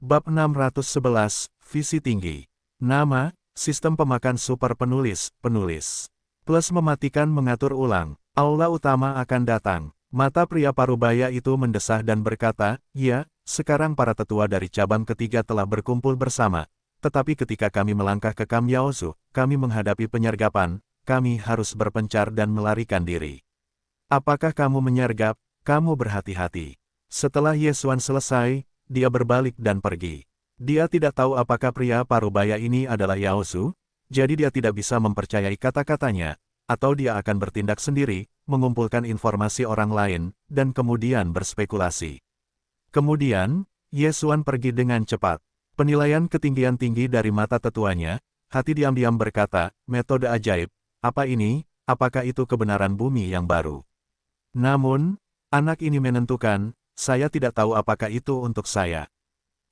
Bab 611, Visi Tinggi. Nama, Sistem Pemakan Super Penulis, Plus mematikan mengatur ulang. Aula utama akan datang. Mata pria parubaya itu mendesah dan berkata, "Ya, sekarang para tetua dari cabang ketiga telah berkumpul bersama. Tetapi ketika kami melangkah ke Kam Yaozu, kami menghadapi penyergapan, kami harus berpencar dan melarikan diri. Apakah kamu menyergap? Kamu berhati-hati." Setelah Yesuan selesai, dia berbalik dan pergi. Dia tidak tahu apakah pria parubaya ini adalah Yaozu, jadi dia tidak bisa mempercayai kata-katanya, atau dia akan bertindak sendiri, mengumpulkan informasi orang lain, dan kemudian berspekulasi. Kemudian, Yesuan pergi dengan cepat. Penilaian ketinggian tinggi dari mata tetuanya, hati diam-diam berkata, metode ajaib, apa ini, apakah itu kebenaran bumi yang baru? Namun, anak ini menentukan, saya tidak tahu apakah itu untuk saya.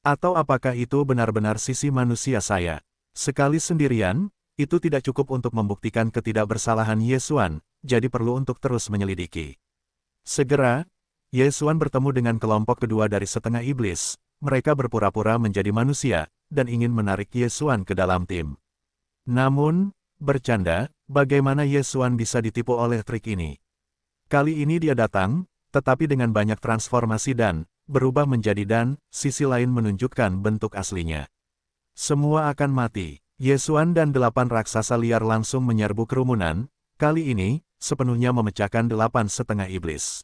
Atau apakah itu benar-benar sisi manusia saya. Sekali sendirian, itu tidak cukup untuk membuktikan ketidakbersalahan Yesuan, jadi perlu untuk terus menyelidiki. Segera, Yesuan bertemu dengan kelompok kedua dari setengah iblis. Mereka berpura-pura menjadi manusia, dan ingin menarik Yesuan ke dalam tim. Namun, bercanda, bagaimana Yesuan bisa ditipu oleh trik ini? Kali ini dia datang, tetapi dengan banyak transformasi dan berubah menjadi dan sisi lain menunjukkan bentuk aslinya. Semua akan mati. Yesuan dan 8 raksasa liar langsung menyerbu kerumunan, kali ini, sepenuhnya memecahkan 8 setengah iblis.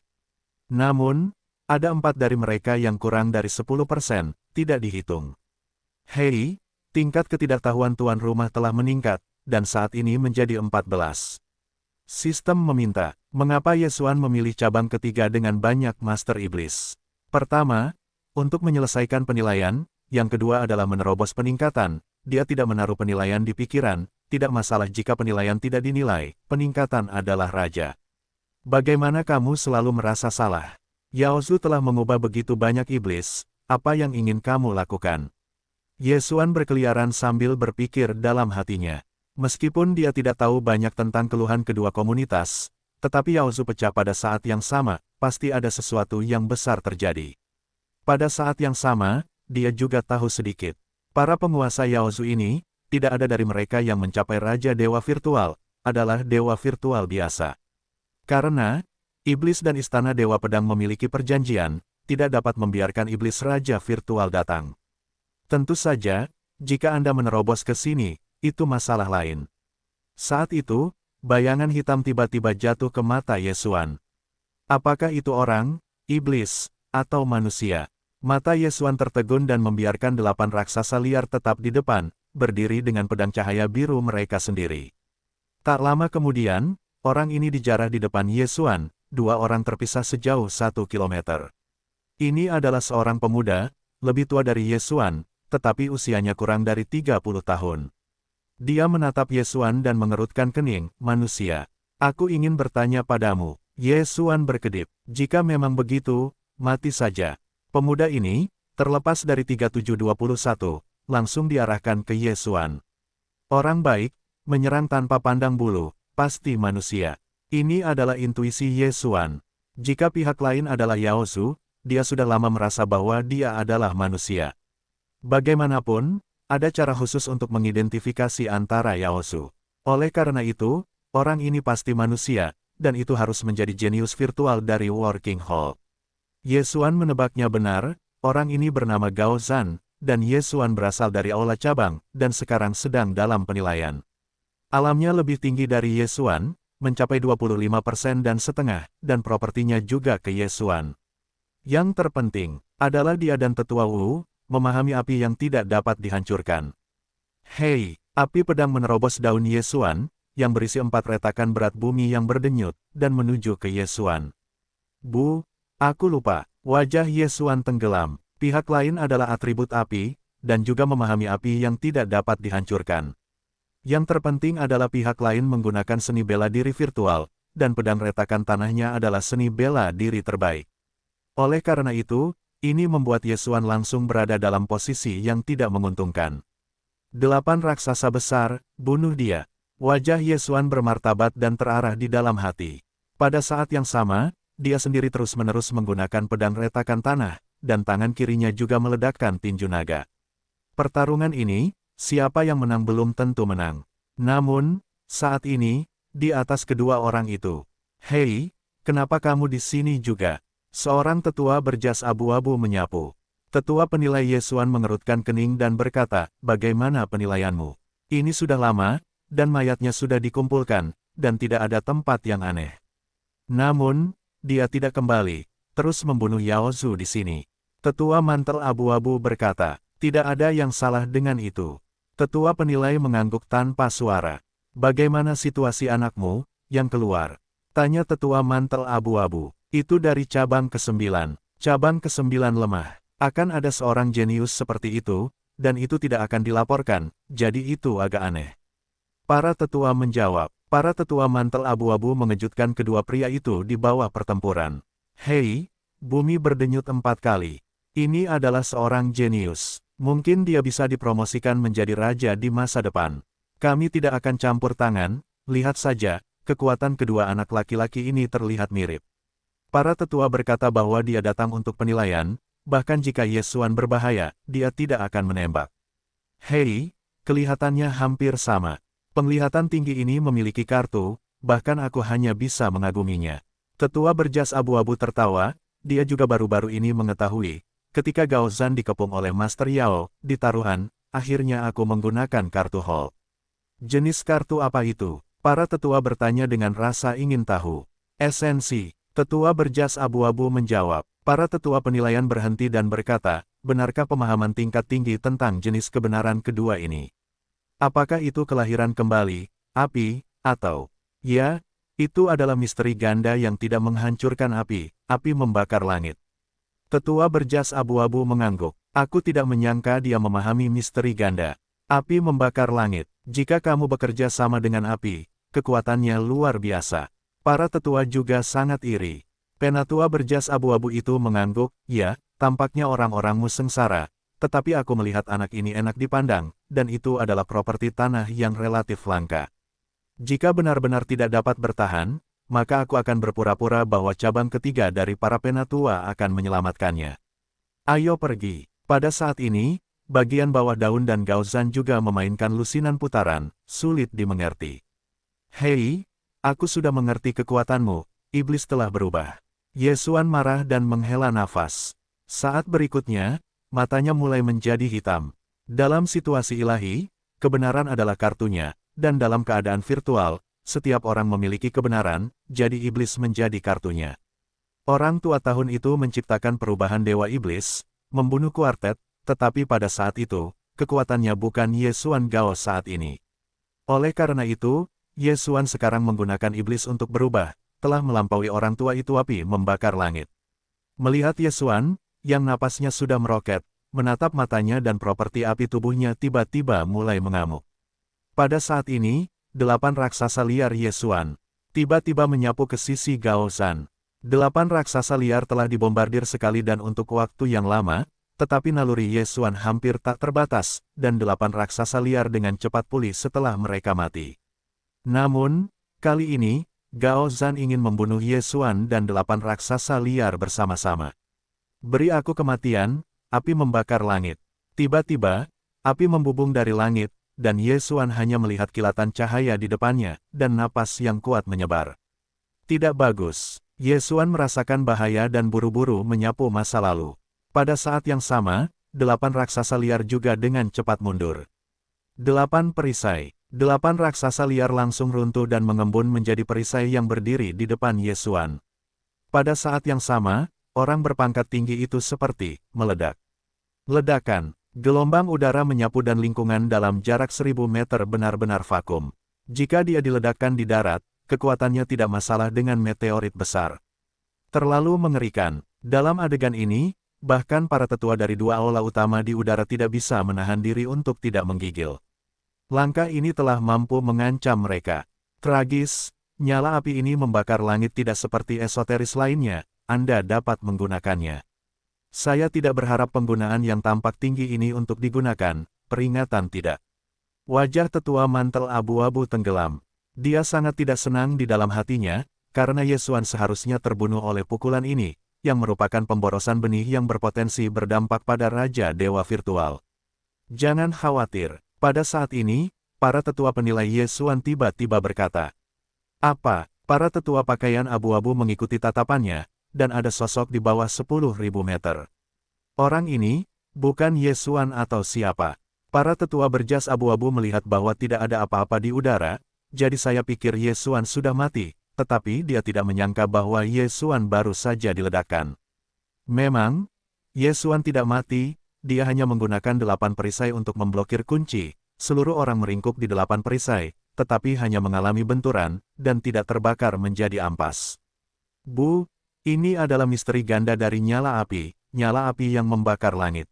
Namun, ada 4 dari mereka yang kurang dari 10%, tidak dihitung. Hei, tingkat ketidaktahuan tuan rumah telah meningkat, dan saat ini menjadi 14. Sistem meminta, mengapa Yesuan memilih cabang ketiga dengan banyak master iblis? Pertama, untuk menyelesaikan penilaian, yang kedua adalah menerobos peningkatan. Dia tidak menaruh penilaian di pikiran, tidak masalah jika penilaian tidak dinilai, peningkatan adalah raja. Bagaimana kamu selalu merasa salah? Yaozu telah mengubah begitu banyak iblis, apa yang ingin kamu lakukan? Yesuan berkeliaran sambil berpikir dalam hatinya. Meskipun dia tidak tahu banyak tentang keluhan kedua komunitas, tetapi Yaozu pecah pada saat yang sama, pasti ada sesuatu yang besar terjadi. Pada saat yang sama, dia juga tahu sedikit. Para penguasa Yaozu ini, tidak ada dari mereka yang mencapai Raja Dewa Virtual, adalah Dewa Virtual biasa. Karena, Iblis dan Istana Dewa Pedang memiliki perjanjian, tidak dapat membiarkan Iblis Raja Virtual datang. Tentu saja, jika Anda menerobos ke sini, itu masalah lain. Saat itu, bayangan hitam tiba-tiba jatuh ke mata Yesuan. Apakah itu orang, iblis, atau manusia? Mata Yesuan tertegun dan membiarkan 8 raksasa liar tetap di depan, berdiri dengan pedang cahaya biru mereka sendiri. Tak lama kemudian, orang ini dijarah di depan Yesuan, 2 orang terpisah sejauh 1 kilometer. Ini adalah seorang pemuda, lebih tua dari Yesuan, tetapi usianya kurang dari 30 tahun. Dia menatap Yesuan dan mengerutkan kening, manusia. Aku ingin bertanya padamu. Yesuan berkedip, jika memang begitu, mati saja. Pemuda ini, terlepas dari 3721, langsung diarahkan ke Yesuan. Orang baik, menyerang tanpa pandang bulu, pasti manusia. Ini adalah intuisi Yesuan. Jika pihak lain adalah Yaozu, dia sudah lama merasa bahwa dia adalah manusia. Bagaimanapun, ada cara khusus untuk mengidentifikasi antara Yaozu. Oleh karena itu, orang ini pasti manusia, dan itu harus menjadi jenius virtual dari Working Hall. Yesuan menebaknya benar, orang ini bernama Gao Zhan, dan Yesuan berasal dari aula cabang, dan sekarang sedang dalam penilaian. Alamnya lebih tinggi dari Yesuan, mencapai 25% dan setengah, dan propertinya juga ke Yesuan. Yang terpenting, adalah dia dan tetua Wu, memahami api yang tidak dapat dihancurkan. Hei, api pedang menerobos daun Yesuan, yang berisi 4 retakan berat bumi yang berdenyut, dan menuju ke Yesuan. Bu, aku lupa, wajah Yesuan tenggelam. Pihak lain adalah atribut api, dan juga memahami api yang tidak dapat dihancurkan. Yang terpenting adalah pihak lain menggunakan seni bela diri virtual, dan pedang retakan tanahnya adalah seni bela diri terbaik. Oleh karena itu, ini membuat Yesuan langsung berada dalam posisi yang tidak menguntungkan. 8 raksasa besar, bunuh dia. Wajah Yesuan bermartabat dan terarah di dalam hati. Pada saat yang sama, dia sendiri terus-menerus menggunakan pedang retakan tanah, dan tangan kirinya juga meledakkan tinju naga. Pertarungan ini, siapa yang menang belum tentu menang. Namun, saat ini, di atas kedua orang itu. "Hei, kenapa kamu di sini juga?" Seorang tetua berjas abu-abu menyapu. Tetua penilai Yesuan mengerutkan kening dan berkata, "Bagaimana penilaianmu? Ini sudah lama, dan mayatnya sudah dikumpulkan, dan tidak ada tempat yang aneh. Namun, dia tidak kembali, terus membunuh Yao Zhu di sini." Tetua mantel abu-abu berkata, "Tidak ada yang salah dengan itu." Tetua penilai mengangguk tanpa suara. "Bagaimana situasi anakmu, yang keluar?" tanya tetua mantel abu-abu. "Itu dari cabang ke-9. Cabang ke-9 lemah. Akan ada seorang jenius seperti itu, dan itu tidak akan dilaporkan, jadi itu agak aneh." Para tetua menjawab. Para tetua mantel abu-abu mengejutkan kedua pria itu di bawah pertempuran. "Hei, bumi berdenyut 4 kali. Ini adalah seorang jenius. Mungkin dia bisa dipromosikan menjadi raja di masa depan. Kami tidak akan campur tangan, lihat saja, kekuatan kedua anak laki-laki ini terlihat mirip." Para tetua berkata bahwa dia datang untuk penilaian, bahkan jika Yesuan berbahaya, dia tidak akan menembak. "Hei, kelihatannya hampir sama. Penglihatan tinggi ini memiliki kartu, bahkan aku hanya bisa mengaguminya." Tetua berjas abu-abu tertawa, dia juga baru-baru ini mengetahui, ketika Gao Zhan dikepung oleh Master Yao, di taruhan, akhirnya aku menggunakan kartu Hall. "Jenis kartu apa itu?" para tetua bertanya dengan rasa ingin tahu. "Esensi." Tetua berjas abu-abu menjawab. Para tetua penilaian berhenti dan berkata, "Benarkah pemahaman tingkat tinggi tentang jenis kebenaran kedua ini? Apakah itu kelahiran kembali, api, atau..." "Ya, itu adalah misteri ganda yang tidak menghancurkan api, api membakar langit." Tetua berjas abu-abu mengangguk. "Aku tidak menyangka dia memahami misteri ganda. Api membakar langit. Jika kamu bekerja sama dengan api, kekuatannya luar biasa." Para tetua juga sangat iri. Penatua berjas abu-abu itu mengangguk, "Ya, tampaknya orang-orangmu sengsara, tetapi aku melihat anak ini enak dipandang, dan itu adalah properti tanah yang relatif langka. Jika benar-benar tidak dapat bertahan, maka aku akan berpura-pura bahwa cabang ketiga dari para penatua akan menyelamatkannya. Ayo pergi." Pada saat ini, bagian bawah daun dan Gao Zhan juga memainkan lusinan putaran, sulit dimengerti. "Hei, aku sudah mengerti kekuatanmu, iblis telah berubah." Yesuan marah dan menghela nafas. Saat berikutnya, matanya mulai menjadi hitam. Dalam situasi ilahi, kebenaran adalah kartunya, dan dalam keadaan virtual, setiap orang memiliki kebenaran, jadi iblis menjadi kartunya. Orang tua tahun itu menciptakan perubahan dewa iblis, membunuh kuartet, tetapi pada saat itu, kekuatannya bukan Yesuan Gao saat ini. Oleh karena itu, Yesuan sekarang menggunakan iblis untuk berubah, telah melampaui orang tua itu api membakar langit. Melihat Yesuan, yang napasnya sudah meroket, menatap matanya dan properti api tubuhnya tiba-tiba mulai mengamuk. Pada saat ini, 8 raksasa liar Yesuan tiba-tiba menyapu ke sisi Gao Zhan. 8 raksasa liar telah dibombardir sekali dan untuk waktu yang lama, tetapi naluri Yesuan hampir tak terbatas, dan 8 raksasa liar dengan cepat pulih setelah mereka mati. Namun, kali ini, Gao Zhan ingin membunuh Yesuan dan 8 raksasa liar bersama-sama. "Beri aku kematian," api membakar langit. Tiba-tiba, api membubung dari langit, dan Yesuan hanya melihat kilatan cahaya di depannya, dan napas yang kuat menyebar. Tidak bagus. Yesuan merasakan bahaya dan buru-buru menyapu masa lalu. Pada saat yang sama, 8 raksasa liar juga dengan cepat mundur. 8 perisai. 8 raksasa liar langsung runtuh dan mengembun menjadi perisai yang berdiri di depan Yesuan. Pada saat yang sama, orang berpangkat tinggi itu seperti meledak. Ledakan, gelombang udara menyapu dan lingkungan dalam jarak 1000 meter benar-benar vakum. Jika dia diledakkan di darat, kekuatannya tidak masalah dengan meteorit besar. Terlalu mengerikan. Dalam adegan ini, bahkan para tetua dari 2 aula utama di udara tidak bisa menahan diri untuk tidak menggigil. Langkah ini telah mampu mengancam mereka. Tragis, nyala api ini membakar langit tidak seperti esoteris lainnya, Anda dapat menggunakannya. Saya tidak berharap penggunaan yang tampak tinggi ini untuk digunakan, peringatan tidak. Wajah tetua mantel abu-abu tenggelam. Dia sangat tidak senang di dalam hatinya, karena Yesuan seharusnya terbunuh oleh pukulan ini, yang merupakan pemborosan benih yang berpotensi berdampak pada Raja Dewa Virtual. Jangan khawatir, pada saat ini, para tetua penilai Ye Xuan tiba-tiba berkata. Apa? Para tetua pakaian abu-abu mengikuti tatapannya, dan ada sosok di bawah 10.000 meter. Orang ini, bukan Ye Xuan atau siapa. Para tetua berjas abu-abu melihat bahwa tidak ada apa-apa di udara, jadi saya pikir Ye Xuan sudah mati, tetapi dia tidak menyangka bahwa Ye Xuan baru saja diledakkan. Memang, Ye Xuan tidak mati, dia hanya menggunakan 8 perisai untuk memblokir kunci. Seluruh orang meringkuk di 8 perisai, tetapi hanya mengalami benturan, dan tidak terbakar menjadi ampas. Bu, ini adalah misteri ganda dari nyala api yang membakar langit.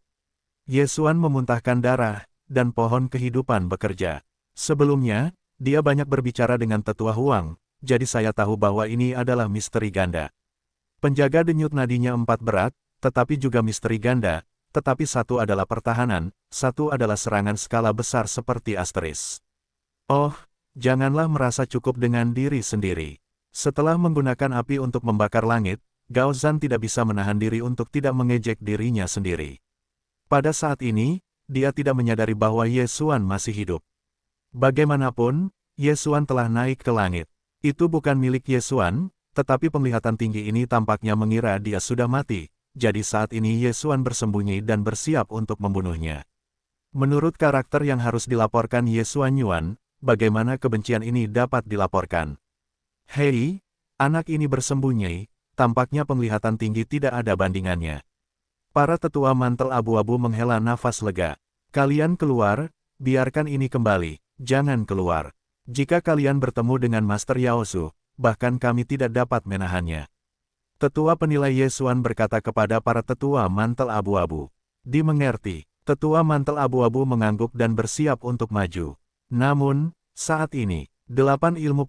Ye Xuan memuntahkan darah, dan pohon kehidupan bekerja. Sebelumnya, dia banyak berbicara dengan tetua Huang, jadi saya tahu bahwa ini adalah misteri ganda. Penjaga denyut nadinya 4 berat, tetapi juga misteri ganda, tetapi satu adalah pertahanan, satu adalah serangan skala besar seperti asteris. Oh, janganlah merasa cukup dengan diri sendiri. Setelah menggunakan api untuk membakar langit, Gao Zhan tidak bisa menahan diri untuk tidak mengejek dirinya sendiri. Pada saat ini, dia tidak menyadari bahwa Ye Xuan masih hidup. Bagaimanapun, Ye Xuan telah naik ke langit. Itu bukan milik Ye Xuan, tetapi penglihatan tinggi ini tampaknya mengira dia sudah mati. Jadi saat ini Ye Xuan bersembunyi dan bersiap untuk membunuhnya. Menurut karakter yang harus dilaporkan Ye Xuan Yuan, bagaimana kebencian ini dapat dilaporkan? Hei, anak ini bersembunyi, tampaknya penglihatan tinggi tidak ada bandingannya. Para tetua mantel abu-abu menghela nafas lega. Kalian keluar, biarkan ini kembali, jangan keluar. Jika kalian bertemu dengan Master Yaosu, bahkan kami tidak dapat menahannya. Tetua penilai Ye Xuan berkata kepada para tetua mantel abu-abu. Dimengerti, tetua mantel abu-abu mengangguk dan bersiap untuk maju. Namun, saat ini, 8 ilmu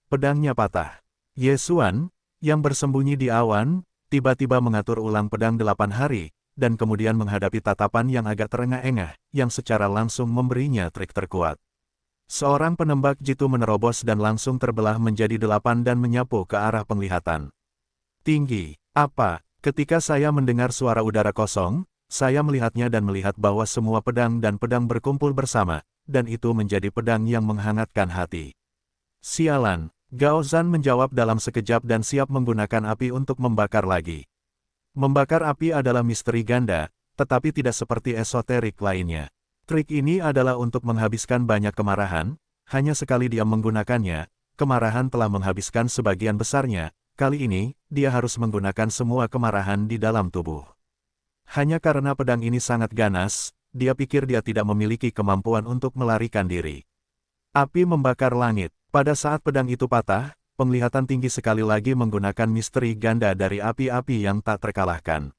pedangnya patah. Ye Xuan, yang bersembunyi di awan, tiba-tiba mengatur ulang pedang 8 hari, dan kemudian menghadapi tatapan yang agak terengah-engah, yang secara langsung memberinya trik terkuat. Seorang penembak jitu menerobos dan langsung terbelah menjadi 8 dan menyapu ke arah penglihatan. Tinggi. Apa? Ketika saya mendengar suara udara kosong, saya melihatnya dan melihat bahwa semua pedang dan pedang berkumpul bersama, dan itu menjadi pedang yang menghangatkan hati. Sialan, Gao Zhan menjawab dalam sekejap dan siap menggunakan api untuk membakar lagi. Membakar api adalah misteri ganda, tetapi tidak seperti esoterik lainnya. Trik ini adalah untuk menghabiskan banyak kemarahan, hanya sekali dia menggunakannya, kemarahan telah menghabiskan sebagian besarnya. Kali ini, dia harus menggunakan semua kemarahan di dalam tubuh. Hanya karena pedang ini sangat ganas, dia pikir dia tidak memiliki kemampuan untuk melarikan diri. Api membakar langit. Pada saat pedang itu patah, penglihatan tinggi sekali lagi menggunakan misteri ganda dari api-api yang tak terkalahkan.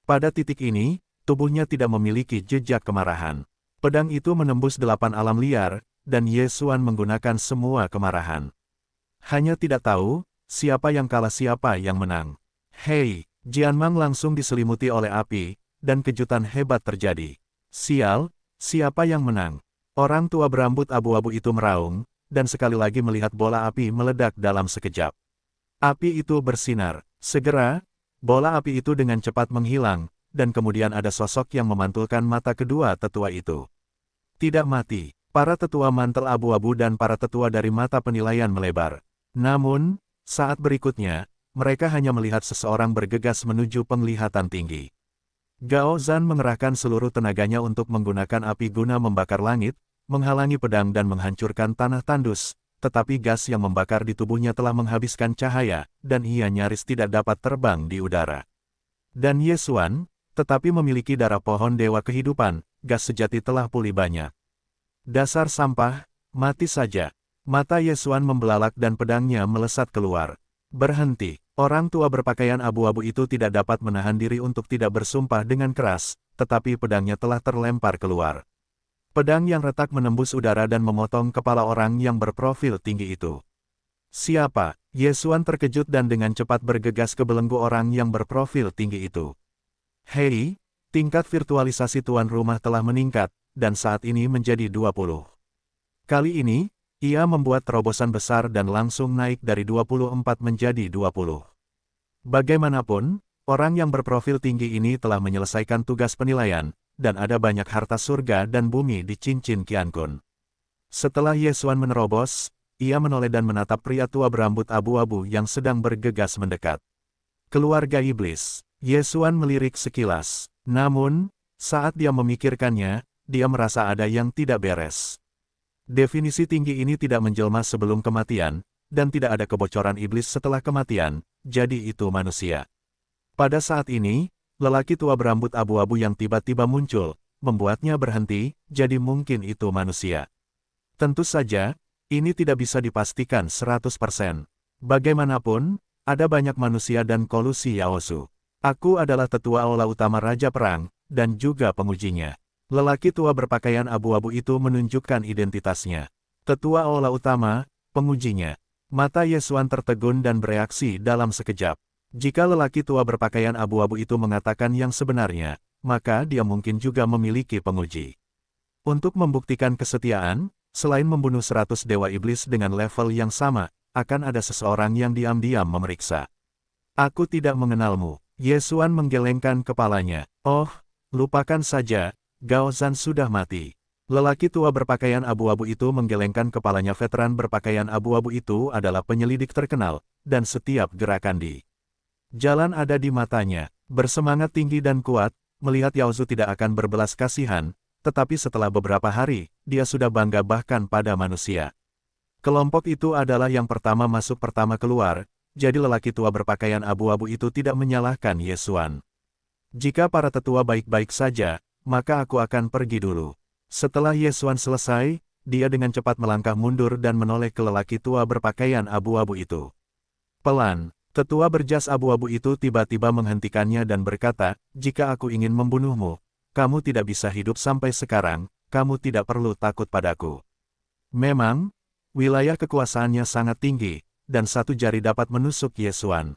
Pada titik ini, tubuhnya tidak memiliki jejak kemarahan. Pedang itu menembus 8 alam liar, dan Ye Xuan menggunakan semua kemarahan. Hanya tidak tahu, siapa yang kalah siapa yang menang. Hei, Jianmang langsung diselimuti oleh api, dan kejutan hebat terjadi. Sial, siapa yang menang? Orang tua berambut abu-abu itu meraung, dan sekali lagi melihat bola api meledak dalam sekejap. Api itu bersinar. Segera, bola api itu dengan cepat menghilang, dan kemudian ada sosok yang memantulkan mata kedua tetua itu. Tidak mati. Para tetua mantel abu-abu dan para tetua dari mata penilaian melebar. Namun, saat berikutnya, mereka hanya melihat seseorang bergegas menuju penglihatan tinggi. Gao Zhan mengerahkan seluruh tenaganya untuk menggunakan api guna membakar langit, menghalangi pedang dan menghancurkan tanah tandus, tetapi gas yang membakar di tubuhnya telah menghabiskan cahaya, dan ia nyaris tidak dapat terbang di udara. Dan Ye Xuan, tetapi memiliki darah pohon dewa kehidupan, gas sejati telah pulih banyak. Dasar sampah, mati saja. Mata Ye Xuan membelalak dan pedangnya melesat keluar. Berhenti. Orang tua berpakaian abu-abu itu tidak dapat menahan diri untuk tidak bersumpah dengan keras, tetapi pedangnya telah terlempar keluar. Pedang yang retak menembus udara dan memotong kepala orang yang berprofil tinggi itu. Siapa? Ye Xuan terkejut dan dengan cepat bergegas ke belenggu orang yang berprofil tinggi itu. Hei, tingkat virtualisasi tuan rumah telah meningkat, dan saat ini menjadi 20. Kali ini, ia membuat terobosan besar dan langsung naik dari 24 menjadi 20. Bagaimanapun, Orang yang berprofil tinggi ini telah menyelesaikan tugas penilaian, dan ada banyak harta surga dan bumi di cincin Qiankun. Setelah Ye Xuan menerobos, ia menoleh dan menatap pria tua berambut abu-abu yang sedang bergegas mendekat. Keluarga iblis. Ye Xuan melirik sekilas. Namun, saat dia memikirkannya, dia merasa ada yang tidak beres. Definisi tinggi ini tidak menjelma sebelum kematian, dan tidak ada kebocoran iblis setelah kematian, jadi itu manusia. Pada saat ini, lelaki tua berambut abu-abu yang tiba-tiba muncul, membuatnya berhenti, jadi mungkin itu manusia. Tentu saja, ini tidak bisa dipastikan 100%. Bagaimanapun, ada banyak manusia dan kolusi Yaosu. Aku adalah tetua aula utama Raja Perang, dan juga pengujinya. Lelaki tua berpakaian abu-abu itu menunjukkan identitasnya. Tetua aula utama, pengujinya. Mata Ye Xuan tertegun dan bereaksi dalam sekejap. Jika lelaki tua berpakaian abu-abu itu mengatakan yang sebenarnya, maka dia mungkin juga memiliki penguji. Untuk membuktikan kesetiaan, selain membunuh 100 dewa iblis dengan level yang sama, akan ada seseorang yang diam-diam memeriksa. Aku tidak mengenalmu. Ye Xuan menggelengkan kepalanya. Oh, lupakan saja, Gao Zhan sudah mati. Lelaki tua berpakaian abu-abu itu menggelengkan kepalanya. Veteran berpakaian abu-abu itu adalah penyelidik terkenal, dan setiap gerakan di jalan ada di matanya. Bersemangat tinggi dan kuat, melihat Yao Zu tidak akan berbelas kasihan, tetapi setelah beberapa hari, dia sudah bangga bahkan pada manusia. Kelompok itu adalah yang pertama masuk pertama keluar, jadi lelaki tua berpakaian abu-abu itu tidak menyalahkan Ye Xuan. Jika para tetua baik-baik saja, maka aku akan pergi dulu. Setelah Ye Xuan selesai, dia dengan cepat melangkah mundur dan menoleh ke lelaki tua berpakaian abu-abu itu. Pelan, tetua berjas abu-abu itu tiba-tiba menghentikannya dan berkata, jika aku ingin membunuhmu, kamu tidak bisa hidup sampai sekarang, kamu tidak perlu takut padaku. Memang, wilayah kekuasaannya sangat tinggi, dan satu jari dapat menusuk Ye Xuan.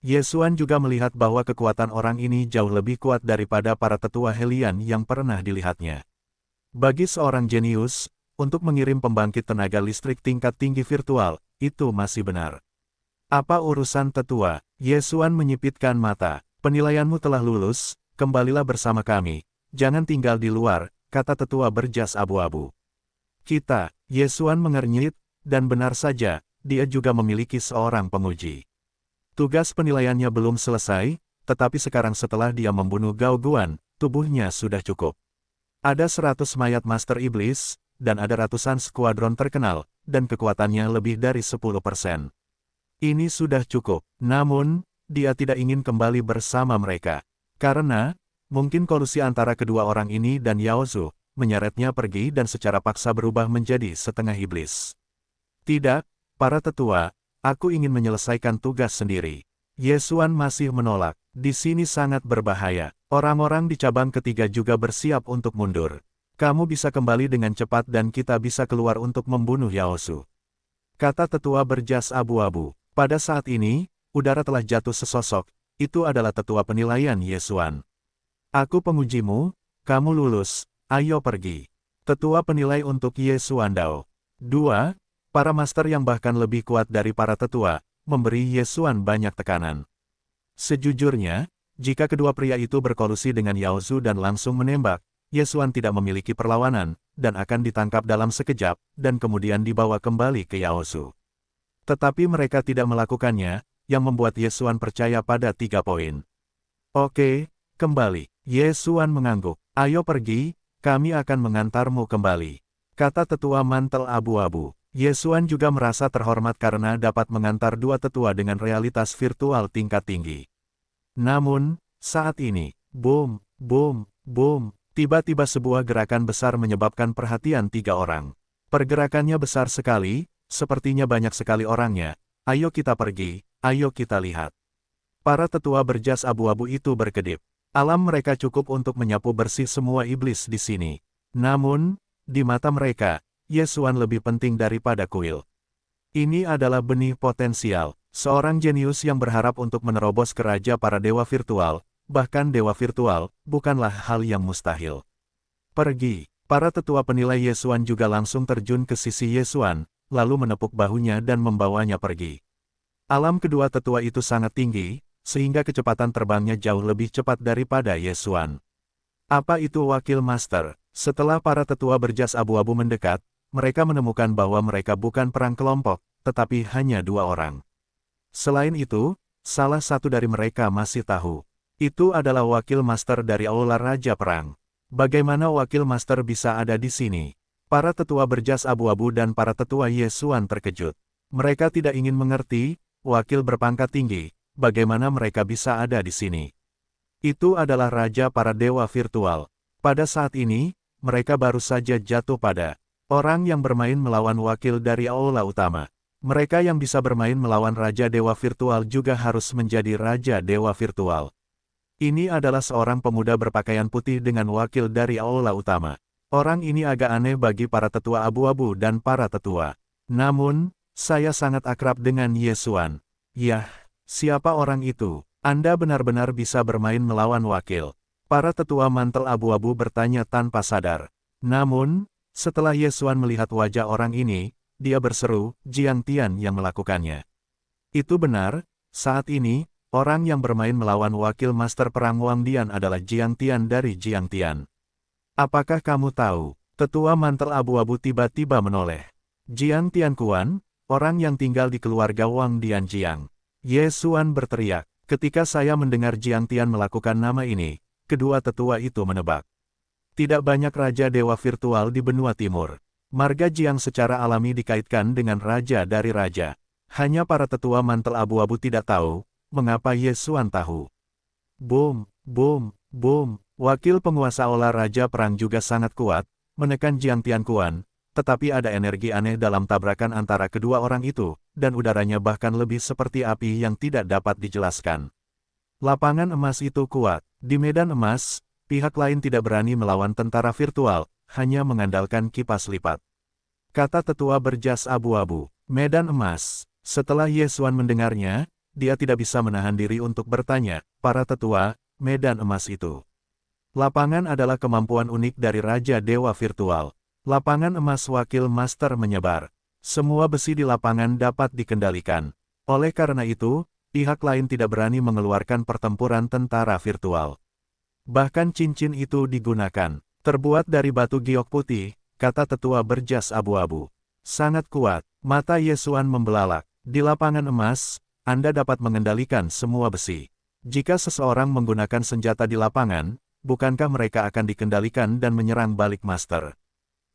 Ye Xuan juga melihat bahwa kekuatan orang ini jauh lebih kuat daripada para tetua Helian yang pernah dilihatnya. Bagi seorang jenius, untuk mengirim pembangkit tenaga listrik tingkat tinggi virtual, itu masih benar. Apa urusan tetua? Ye Xuan menyipitkan mata. Penilaianmu telah lulus, kembalilah bersama kami. Jangan tinggal di luar, kata tetua berjas abu-abu. Kita, Ye Xuan mengernyit, dan benar saja, dia juga memiliki seorang penguji. Tugas penilaiannya belum selesai, tetapi sekarang setelah dia membunuh Gao Guan, tubuhnya sudah cukup. Ada 100 mayat Master Iblis, dan ada ratusan skuadron terkenal, dan kekuatannya lebih dari 10%. Ini sudah cukup, namun, dia tidak ingin kembali bersama mereka. Karena, mungkin kolusi antara kedua orang ini dan Yao Zu, menyeretnya pergi dan secara paksa berubah menjadi setengah iblis. Tidak, para tetua, aku ingin menyelesaikan tugas sendiri. Ye Xuan masih menolak. Di sini sangat berbahaya. Orang-orang di cabang ketiga juga bersiap untuk mundur. Kamu bisa kembali dengan cepat dan kita bisa keluar untuk membunuh Yao Zu. Kata tetua berjas abu-abu. Pada saat ini, udara telah jatuh sesosok. Itu adalah tetua penilaian Ye Xuan. Aku pengujimu, kamu lulus. Ayo pergi. Tetua penilai untuk Ye Xuan Dao. 2. Para master yang bahkan lebih kuat dari para tetua, memberi Ye Xuan banyak tekanan. Sejujurnya, jika kedua pria itu berkolusi dengan Yao Zu dan langsung menembak, Ye Xuan tidak memiliki perlawanan, dan akan ditangkap dalam sekejap, dan kemudian dibawa kembali ke Yao Zu. Tetapi mereka tidak melakukannya, yang membuat Ye Xuan percaya pada 3 poin. Oke, kembali. Ye Xuan mengangguk. Ayo pergi, kami akan mengantarmu kembali. Kata tetua mantel abu-abu. Ye Xuan juga merasa terhormat karena dapat mengantar dua tetua dengan realitas virtual tingkat tinggi. Namun, saat ini, boom, boom, boom, tiba-tiba sebuah gerakan besar menyebabkan perhatian 3 orang. Pergerakannya besar sekali, sepertinya banyak sekali orangnya. Ayo kita pergi, ayo kita lihat. Para tetua berjas abu-abu itu berkedip. Alam mereka cukup untuk menyapu bersih semua iblis di sini. Namun, di mata mereka, Ye Xuan lebih penting daripada kuil. Ini adalah benih potensial, seorang jenius yang berharap untuk menerobos ke raja para dewa virtual, bahkan dewa virtual, bukanlah hal yang mustahil. Pergi. Para tetua penilai Ye Xuan juga langsung terjun ke sisi Ye Xuan, lalu menepuk bahunya dan membawanya pergi. Alam kedua tetua itu sangat tinggi, sehingga kecepatan terbangnya jauh lebih cepat daripada Ye Xuan. Apa itu Wakil Master? Setelah para tetua berjas abu-abu mendekat, mereka menemukan bahwa mereka bukan perang kelompok, tetapi hanya 2 orang. Selain itu, salah satu dari mereka masih tahu. Itu adalah Wakil Master dari Aula Raja Perang. Bagaimana Wakil Master bisa ada di sini? Para tetua berjas abu-abu dan para tetua Ye Xuan terkejut. Mereka tidak ingin mengerti, wakil berpangkat tinggi, bagaimana mereka bisa ada di sini. Itu adalah Raja para Dewa Virtual. Pada saat ini, mereka baru saja jatuh pada orang yang bermain melawan wakil dari Aula Utama. Mereka yang bisa bermain melawan Raja Dewa Virtual juga harus menjadi Raja Dewa Virtual. Ini adalah seorang pemuda berpakaian putih dengan wakil dari Aula Utama. Orang ini agak aneh bagi para tetua abu-abu dan para tetua. Namun, saya sangat akrab dengan Ye Xuan. Yah, siapa orang itu? Anda benar-benar bisa bermain melawan wakil. Para tetua mantel abu-abu bertanya tanpa sadar. Namun, setelah Ye Xuan melihat wajah orang ini, dia berseru, Jiang Tian yang melakukannya. Itu benar, saat ini, orang yang bermain melawan wakil Master Perang Wang Dian adalah Jiang Tian dari Jiang Tian. Apakah kamu tahu? Tetua mantel abu-abu tiba-tiba menoleh. Jiang Tian Kuan, orang yang tinggal di keluarga Wang Dian Jiang. Ye Xuan berteriak. Ketika saya mendengar Jiang Tian melakukan nama ini, kedua tetua itu menebak. Tidak banyak Raja Dewa Virtual di benua timur. Marga Jiang secara alami dikaitkan dengan Raja dari Raja. Hanya para tetua mantel abu-abu tidak tahu, mengapa Ye Xuan tahu. Boom, boom, boom. Wakil penguasa Aula Raja Perang juga sangat kuat, menekan Jiang Tian Kuan, tetapi ada energi aneh dalam tabrakan antara kedua orang itu, dan udaranya bahkan lebih seperti api yang tidak dapat dijelaskan. Lapangan emas itu kuat. Di medan emas, pihak lain tidak berani melawan tentara virtual, hanya mengandalkan kipas lipat. Kata tetua berjas abu-abu, medan emas. Setelah Ye Xuan mendengarnya, dia tidak bisa menahan diri untuk bertanya, para tetua, medan emas itu. Lapangan adalah kemampuan unik dari Raja Dewa Virtual. Lapangan emas wakil master menyebar. Semua besi di lapangan dapat dikendalikan. Oleh karena itu, pihak lain tidak berani mengeluarkan pertempuran tentara virtual. Bahkan cincin itu digunakan. Terbuat dari batu giok putih, kata tetua berjas abu-abu. Sangat kuat, mata Ye Xuan membelalak. Di lapangan emas, Anda dapat mengendalikan semua besi. Jika seseorang menggunakan senjata di lapangan, bukankah mereka akan dikendalikan dan menyerang balik master?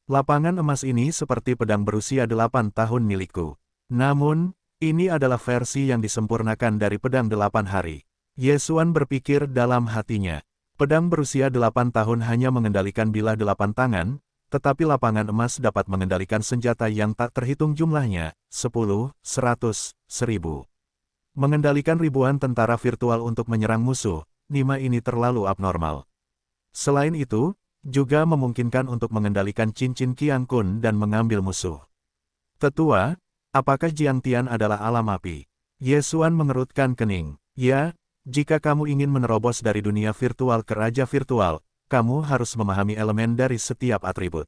Lapangan emas ini seperti pedang berusia 8 tahun milikku. Namun, ini adalah versi yang disempurnakan dari pedang 8 hari. Ye Xuan berpikir dalam hatinya. Pedang berusia 8 tahun hanya mengendalikan bilah 8 tangan, tetapi lapangan emas dapat mengendalikan senjata yang tak terhitung jumlahnya, 10, 100, 1000. Mengendalikan ribuan tentara virtual untuk menyerang musuh, Nima ini terlalu abnormal. Selain itu, juga memungkinkan untuk mengendalikan cincin Qiang Kun dan mengambil musuh. Tetua, apakah Jiang Tian adalah alam api? Ye Xuan mengerutkan kening. Ya, jika kamu ingin menerobos dari dunia virtual ke raja virtual, kamu harus memahami elemen dari setiap atribut.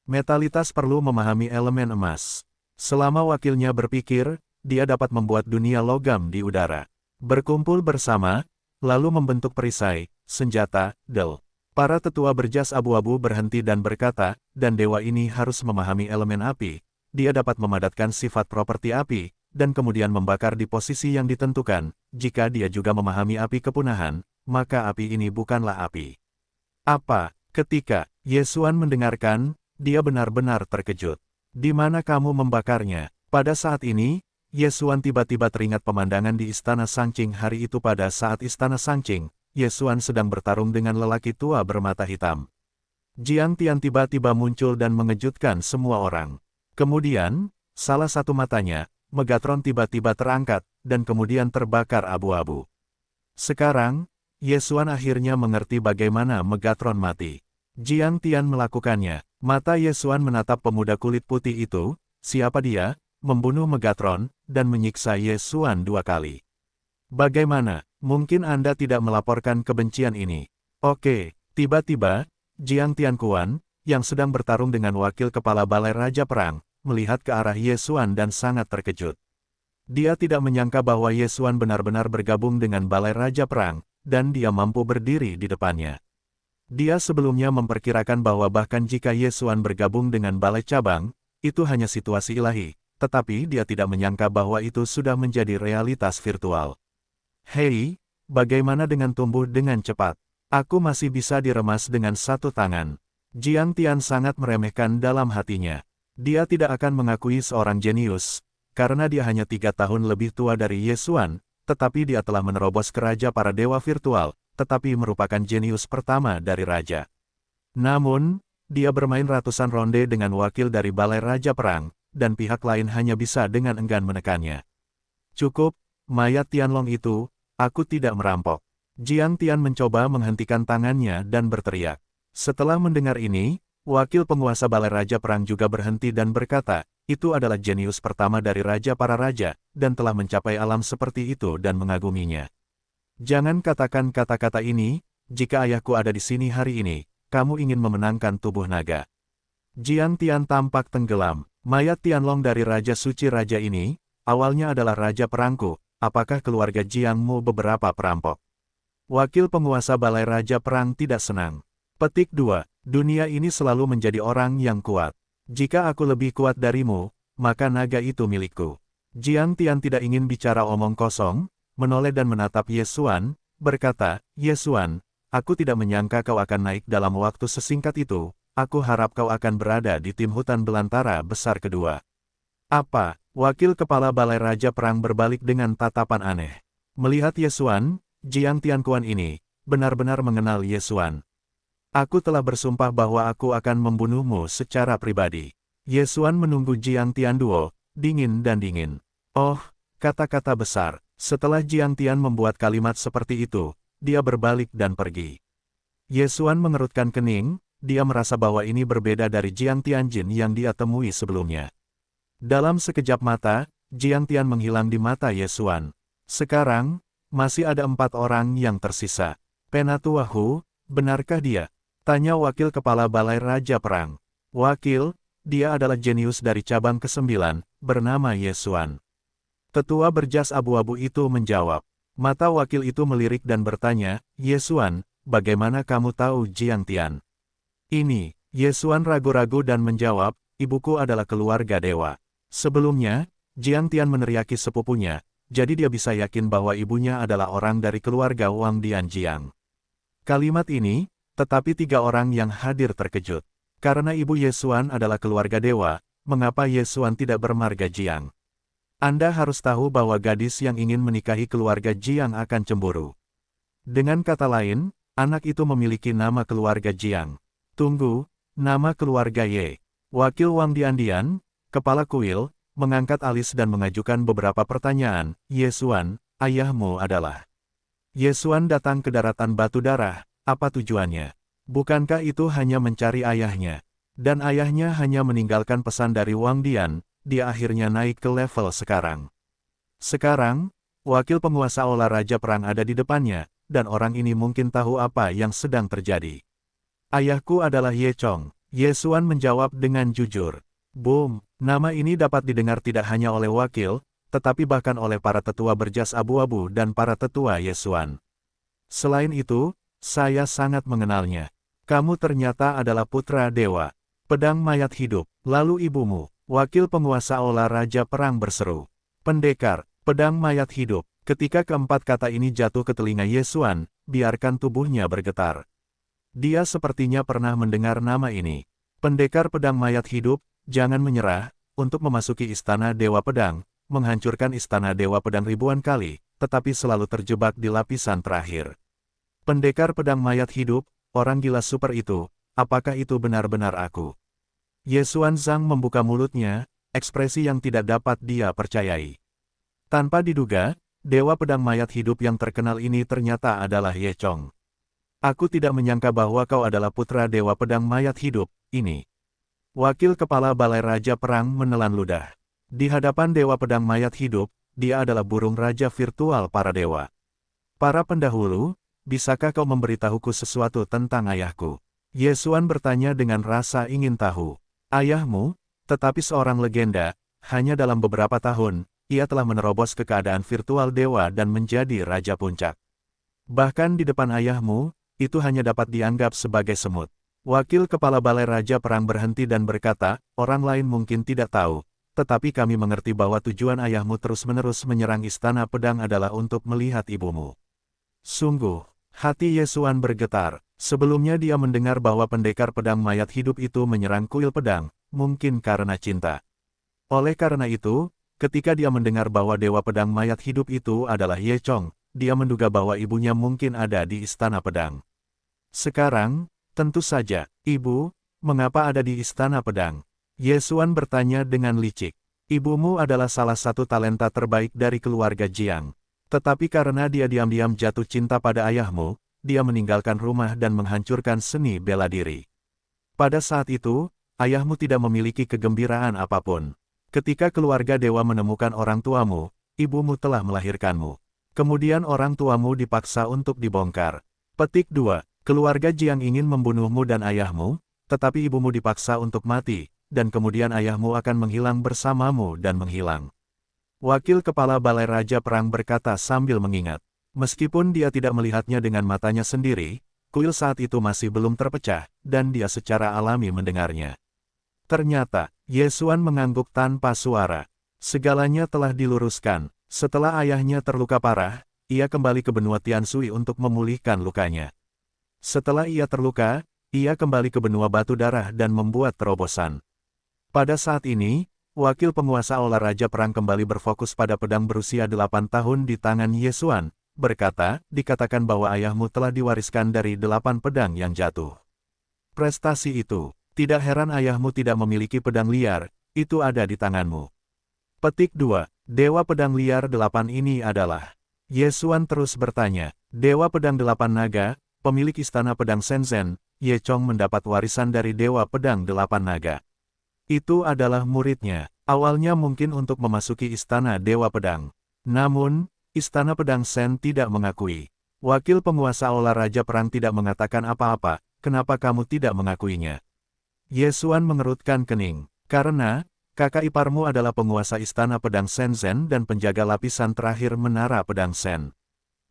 Metalitas perlu memahami elemen emas. Selama wakilnya berpikir, dia dapat membuat dunia logam di udara. Berkumpul bersama, lalu membentuk perisai, senjata, del. Para tetua berjas abu-abu berhenti dan berkata, dan dewa ini harus memahami elemen api. Dia dapat memadatkan sifat properti api, dan kemudian membakar di posisi yang ditentukan. Jika dia juga memahami api kepunahan, maka api ini bukanlah api. Apa? Ketika Ye Xuan mendengarkan, dia benar-benar terkejut. Di mana kamu membakarnya? Pada saat ini, Ye Xuan tiba-tiba teringat pemandangan di Istana Sangqing hari itu. Pada saat Istana Sangqing, Ye Xuan sedang bertarung dengan lelaki tua bermata hitam. Jiang Tian tiba-tiba muncul dan mengejutkan semua orang. Kemudian, salah satu matanya, Megatron tiba-tiba terangkat, dan kemudian terbakar abu-abu. Sekarang, Ye Xuan akhirnya mengerti bagaimana Megatron mati. Jiang Tian melakukannya. Mata Ye Xuan menatap pemuda kulit putih itu, siapa dia, membunuh Megatron, dan menyiksa Ye Xuan 2 kali. Bagaimana, mungkin Anda tidak melaporkan kebencian ini? Oke, tiba-tiba, Jiang Tian Kuan, yang sedang bertarung dengan wakil kepala Balai Raja Perang, melihat ke arah Ye Xuan dan sangat terkejut. Dia tidak menyangka bahwa Ye Xuan benar-benar bergabung dengan Balai Raja Perang, dan dia mampu berdiri di depannya. Dia sebelumnya memperkirakan bahwa bahkan jika Ye Xuan bergabung dengan Balai Cabang, itu hanya situasi ilahi, tetapi dia tidak menyangka bahwa itu sudah menjadi realitas virtual. Hei, bagaimana dengan tumbuh dengan cepat? Aku masih bisa diremas dengan satu tangan. Jiang Tian sangat meremehkan dalam hatinya. Dia tidak akan mengakui seorang jenius, karena dia hanya 3 tahun lebih tua dari Ye Xuan, tetapi dia telah menerobos ke Raja para Dewa Virtual, tetapi merupakan jenius pertama dari Raja. Namun, dia bermain ratusan ronde dengan wakil dari Balai Raja Perang, dan pihak lain hanya bisa dengan enggan menekannya. Cukup, mayat Tianlong itu, aku tidak merampok. Jiang Tian mencoba menghentikan tangannya dan berteriak. Setelah mendengar ini, wakil penguasa Balai Raja Perang juga berhenti dan berkata, itu adalah jenius pertama dari Raja para Raja, dan telah mencapai alam seperti itu dan mengaguminya. Jangan katakan kata-kata ini, jika ayahku ada di sini hari ini, kamu ingin memenangkan tubuh naga. Jiang Tian tampak tenggelam. Mayat Tianlong dari Raja Suci Raja ini, awalnya adalah Raja Perangku, apakah keluarga Jiangmu beberapa perampok? Wakil penguasa Balai Raja Perang tidak senang. Petik 2. Dunia ini selalu menjadi orang yang kuat. Jika aku lebih kuat darimu, maka naga itu milikku. Jiang Tian tidak ingin bicara omong kosong, menoleh dan menatap Ye Xuan, berkata, Ye Xuan, aku tidak menyangka kau akan naik dalam waktu sesingkat itu, aku harap kau akan berada di tim hutan belantara besar kedua. Apa? Wakil kepala Balai Raja Perang berbalik dengan tatapan aneh. Melihat Ye Xuan, Jiang Tianquan ini, benar-benar mengenal Ye Xuan. Aku telah bersumpah bahwa aku akan membunuhmu secara pribadi. Ye Xuan menunggu Jiang Tian Duo, dingin dan dingin. Oh, kata-kata besar. Setelah Jiang Tian membuat kalimat seperti itu, dia berbalik dan pergi. Ye Xuan mengerutkan kening, dia merasa bahwa ini berbeda dari Jiang Tianjin yang dia temui sebelumnya. Dalam sekejap mata, Jiang Tian menghilang di mata Ye Xuan. Sekarang, masih ada 4 orang yang tersisa. Penatua Hu, benarkah dia? Tanya wakil kepala Balai Raja Perang. Wakil, dia adalah jenius dari cabang ke-9, bernama Ye Xuan. Tetua berjas abu-abu itu menjawab. Mata wakil itu melirik dan bertanya, Ye Xuan, bagaimana kamu tahu Jiang Tian? Ini, Ye Xuan ragu-ragu dan menjawab, ibuku adalah keluarga dewa. Sebelumnya, Jiang Tian meneriaki sepupunya, jadi dia bisa yakin bahwa ibunya adalah orang dari keluarga Wang Dianjiang. Kalimat ini, tetapi 3 orang yang hadir terkejut. Karena ibu Ye Xuan adalah keluarga dewa, mengapa Ye Xuan tidak bermarga Jiang? Anda harus tahu bahwa gadis yang ingin menikahi keluarga Jiang akan cemburu. Dengan kata lain, anak itu memiliki nama keluarga Jiang. Tunggu, nama keluarga Ye. Wakil Wang Diandian, kepala kuil, mengangkat alis dan mengajukan beberapa pertanyaan. Ye Xuan, ayahmu adalah? Ye Xuan datang ke daratan batu darah. Apa tujuannya? Bukankah itu hanya mencari ayahnya? Dan ayahnya hanya meninggalkan pesan dari Wang Dian, dia akhirnya naik ke level sekarang. Sekarang, wakil penguasa Aula Raja Perang ada di depannya, dan orang ini mungkin tahu apa yang sedang terjadi. Ayahku adalah Ye Chong. Ye Xuan menjawab dengan jujur. Boom, nama ini dapat didengar tidak hanya oleh wakil, tetapi bahkan oleh para tetua berjas abu-abu dan para tetua Ye Xuan. Selain itu, saya sangat mengenalnya. Kamu ternyata adalah putra dewa. Pedang mayat hidup. Lalu ibumu, wakil penguasa Aula Raja Perang berseru. Pendekar, pedang mayat hidup. Ketika keempat kata ini jatuh ke telinga Ye Xuan, biarkan tubuhnya bergetar. Dia sepertinya pernah mendengar nama ini. Pendekar pedang mayat hidup, jangan menyerah, untuk memasuki istana Dewa Pedang, menghancurkan istana Dewa Pedang ribuan kali, tetapi selalu terjebak di lapisan terakhir. Pendekar pedang mayat hidup, orang gila super itu, apakah itu benar-benar aku? Ye Xuan Zhang membuka mulutnya, ekspresi yang tidak dapat dia percayai. Tanpa diduga, Dewa Pedang Mayat Hidup yang terkenal ini ternyata adalah Ye Chong. Aku tidak menyangka bahwa kau adalah putra Dewa Pedang Mayat Hidup, ini. Wakil Kepala Balai Raja Perang menelan ludah. Di hadapan Dewa Pedang Mayat Hidup, dia adalah burung raja virtual para dewa. Para pendahulu, bisakah kau memberitahuku sesuatu tentang ayahku? Ye Xuan bertanya dengan rasa ingin tahu. Ayahmu, tetapi seorang legenda, hanya dalam beberapa tahun, ia telah menerobos ke keadaan virtual dewa dan menjadi Raja Puncak. Bahkan di depan ayahmu, itu hanya dapat dianggap sebagai semut. Wakil Kepala Balai Raja Perang berhenti dan berkata, orang lain mungkin tidak tahu, tetapi kami mengerti bahwa tujuan ayahmu terus-menerus menyerang Istana Pedang adalah untuk melihat ibumu. Sungguh, hati Yesuan bergetar. Sebelumnya dia mendengar bahwa pendekar pedang mayat hidup itu menyerang kuil pedang, mungkin karena cinta. Oleh karena itu, ketika dia mendengar bahwa dewa pedang mayat hidup itu adalah Ye Chong, dia menduga bahwa ibunya mungkin ada di Istana Pedang. Sekarang, tentu saja, ibu, mengapa ada di Istana Pedang? Yesuan bertanya dengan licik. Ibumu adalah salah satu talenta terbaik dari keluarga Jiang. Tetapi karena dia diam-diam jatuh cinta pada ayahmu, dia meninggalkan rumah dan menghancurkan seni bela diri. Pada saat itu, ayahmu tidak memiliki kegembiraan apapun. Ketika keluarga dewa menemukan orang tuamu, ibumu telah melahirkanmu. Kemudian orang tuamu dipaksa untuk dibongkar. Petik 2. Keluarga Jiang ingin membunuhmu dan ayahmu, tetapi ibumu dipaksa untuk mati, dan kemudian ayahmu akan menghilang bersamamu dan menghilang. Wakil Kepala Balai Raja Perang berkata sambil mengingat. Meskipun dia tidak melihatnya dengan matanya sendiri, kuil saat itu masih belum terpecah, dan dia secara alami mendengarnya. Ternyata, Yesuan mengangguk tanpa suara. Segalanya telah diluruskan. Setelah ayahnya terluka parah, ia kembali ke benua Tianshui untuk memulihkan lukanya. Setelah ia terluka, ia kembali ke benua batu darah dan membuat terobosan. Pada saat ini, wakil penguasa Aula Raja Perang kembali berfokus pada pedang berusia 8 tahun di tangan Yesuan, berkata, dikatakan bahwa ayahmu telah diwariskan dari 8 pedang yang jatuh. Prestasi itu, tidak heran ayahmu tidak memiliki pedang liar, itu ada di tanganmu. Petik 2. Dewa Pedang Liar 8 ini adalah. Yesuan terus bertanya, Dewa Pedang 8 Naga, pemilik Istana Pedang Shenzhen, Ye Chong mendapat warisan dari Dewa Pedang 8 Naga. Itu adalah muridnya, awalnya mungkin untuk memasuki Istana Dewa Pedang. Namun, Istana Pedang Shen tidak mengakui. Wakil penguasa Aula Raja Perang tidak mengatakan apa-apa, kenapa kamu tidak mengakuinya? Yesuan mengerutkan kening. Karena, kakak iparmu adalah penguasa Istana Pedang Shenzhen dan penjaga lapisan terakhir Menara Pedang Shen.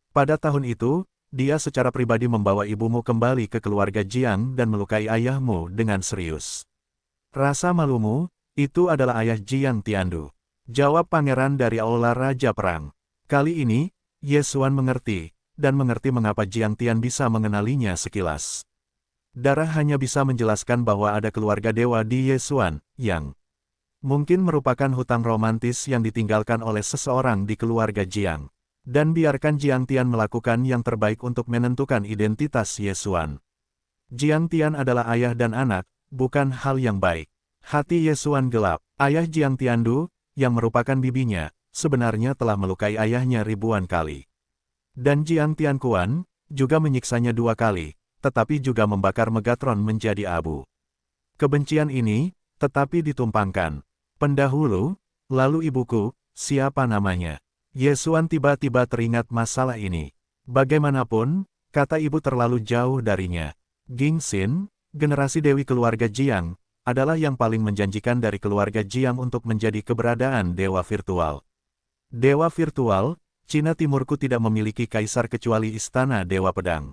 Pada tahun itu, dia secara pribadi membawa ibumu kembali ke keluarga Jiang dan melukai ayahmu dengan serius. Rasa malumu, itu adalah ayah Jiang Tiandu. Jawab pangeran dari Aula Raja Perang. Kali ini, Yesuan mengerti, dan mengerti mengapa Jiang Tian bisa mengenalinya sekilas. Darah hanya bisa menjelaskan bahwa ada keluarga dewa di Yesuan, yang mungkin merupakan hutang romantis yang ditinggalkan oleh seseorang di keluarga Jiang. Dan biarkan Jiang Tian melakukan yang terbaik untuk menentukan identitas Yesuan. Jiang Tian adalah ayah dan anak, bukan hal yang baik. Hati Yesuan gelap. Ayah Jiang Tiandu, yang merupakan bibinya, sebenarnya telah melukai ayahnya ribuan kali. Dan Jiang Tianquan juga menyiksanya 2 kali, tetapi juga membakar Megatron menjadi abu. Kebencian ini, tetapi ditumpangkan. Pendahulu, lalu ibuku, siapa namanya? Yesuan tiba-tiba teringat masalah ini. Bagaimanapun, kata ibu terlalu jauh darinya. Gingxin, generasi dewi keluarga Jiang, adalah yang paling menjanjikan dari keluarga Jiang untuk menjadi keberadaan dewa virtual. Dewa virtual, Cina Timurku tidak memiliki kaisar kecuali Istana Dewa Pedang.